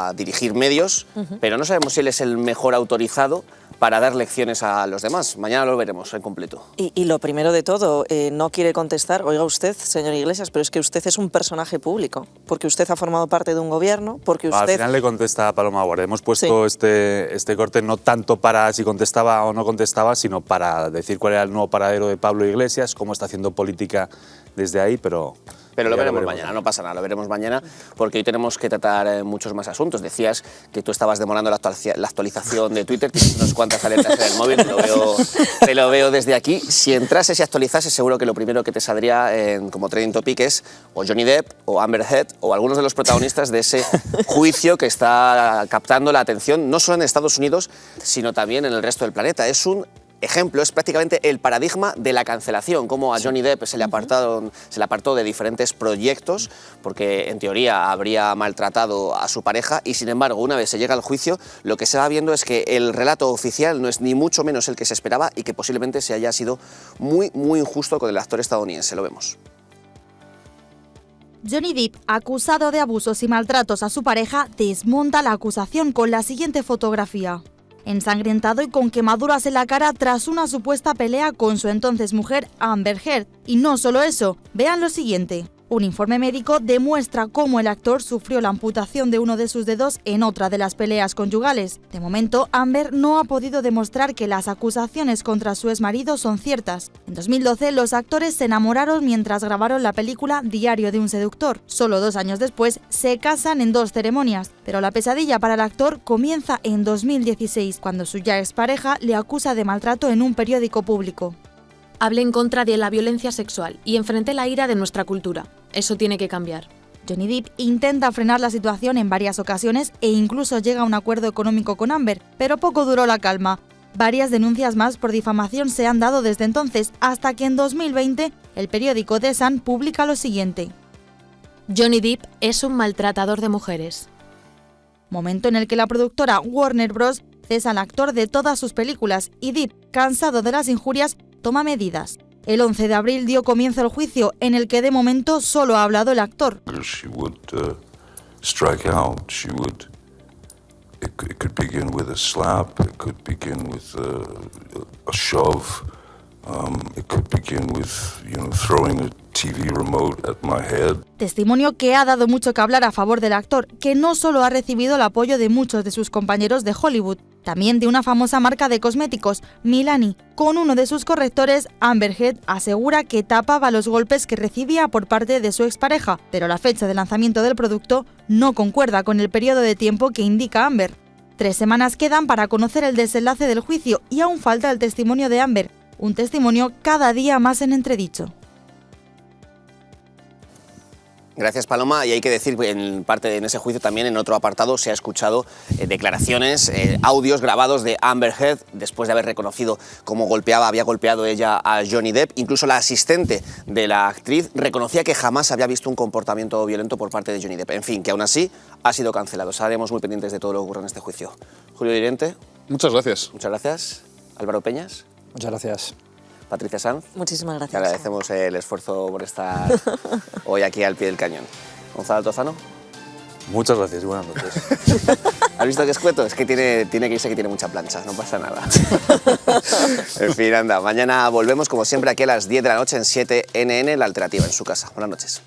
a dirigir medios, pero no sabemos si él es el mejor autorizado para dar lecciones a los demás. Mañana lo veremos en completo. Y lo primero de todo, no quiere contestar, oiga usted, señor Iglesias, pero es que usted es un personaje público, porque usted ha formado parte de un gobierno, porque usted... Al final le contesta a Paloma Guardia. Hemos puesto este corte no tanto para si contestaba o no contestaba, sino para decir cuál era el nuevo paradero de Pablo Iglesias, cómo está haciendo política desde ahí, pero lo veremos mañana, no pasa nada, lo veremos mañana, porque hoy tenemos que tratar muchos más asuntos. Decías que tú estabas demorando la actualización de Twitter, tienes unas cuantas alertas en el móvil, te lo veo desde aquí. Si entrases y actualizases, seguro que lo primero que te saldría como trending topic es o Johnny Depp o Amber Heard o algunos de los protagonistas de ese juicio que está captando la atención no solo en Estados Unidos, sino también en el resto del planeta. Es un ejemplo, es prácticamente el paradigma de la cancelación, como a Johnny Depp se le apartó de diferentes proyectos porque en teoría habría maltratado a su pareja y sin embargo una vez se llega al juicio lo que se va viendo es que el relato oficial no es ni mucho menos el que se esperaba y que posiblemente se haya sido muy injusto con el actor estadounidense, lo vemos. Johnny Depp, acusado de abusos y maltratos a su pareja, desmonta la acusación con la siguiente fotografía. Ensangrentado y con quemaduras en la cara tras una supuesta pelea con su entonces mujer Amber Heard. Y no solo eso, vean lo siguiente. Un informe médico demuestra cómo el actor sufrió la amputación de uno de sus dedos en otra de las peleas conyugales. De momento, Amber no ha podido demostrar que las acusaciones contra su exmarido son ciertas. En 2012, los actores se enamoraron mientras grabaron la película Diario de un seductor. Solo 2 años después, se casan en 2 ceremonias. Pero la pesadilla para el actor comienza en 2016, cuando su ya expareja le acusa de maltrato en un periódico público. Hablé en contra de la violencia sexual y enfrenté la ira de nuestra cultura. Eso tiene que cambiar. Johnny Depp intenta frenar la situación en varias ocasiones e incluso llega a un acuerdo económico con Amber, pero poco duró la calma. Varias denuncias más por difamación se han dado desde entonces, hasta que en 2020 el periódico The Sun publica lo siguiente. Johnny Depp es un maltratador de mujeres. Momento en el que la productora Warner Bros. Cesa al actor de todas sus películas y Depp, cansado de las injurias, toma medidas. El 11 de abril dio comienzo el juicio, en el que de momento solo ha hablado el actor. It could begin with a slap, it could begin with a shove, it could begin with, throwing a TV remote at my head. Testimonio que ha dado mucho que hablar a favor del actor, que no solo ha recibido el apoyo de muchos de sus compañeros de Hollywood, también de una famosa marca de cosméticos, Milani. Con uno de sus correctores, Amber Heard asegura que tapaba los golpes que recibía por parte de su expareja, pero la fecha de lanzamiento del producto no concuerda con el periodo de tiempo que indica Amber. 3 semanas quedan para conocer el desenlace del juicio y aún falta el testimonio de Amber, un testimonio cada día más en entredicho. Gracias, Paloma. Y hay que decir, en ese juicio también, en otro apartado, se ha escuchado declaraciones, audios grabados de Amber Heard después de haber reconocido cómo había golpeado ella a Johnny Depp. Incluso la asistente de la actriz reconocía que jamás había visto un comportamiento violento por parte de Johnny Depp. En fin, que aún así ha sido cancelado. Estaremos muy pendientes de todo lo que ocurra en este juicio. Julio Llorente. Muchas gracias. Muchas gracias. Álvaro Peñas. Muchas gracias. Patricia Sanz. Muchísimas gracias. Te agradecemos el esfuerzo por estar hoy aquí al pie del cañón. Gonzalo Altozano. Muchas gracias y buenas noches. ¿Has visto que escueto? Es que tiene que irse, que tiene mucha plancha, no pasa nada. En fin, anda, mañana volvemos como siempre aquí a las 10 de la noche en 7NN, La Alternativa, en su casa. Buenas noches.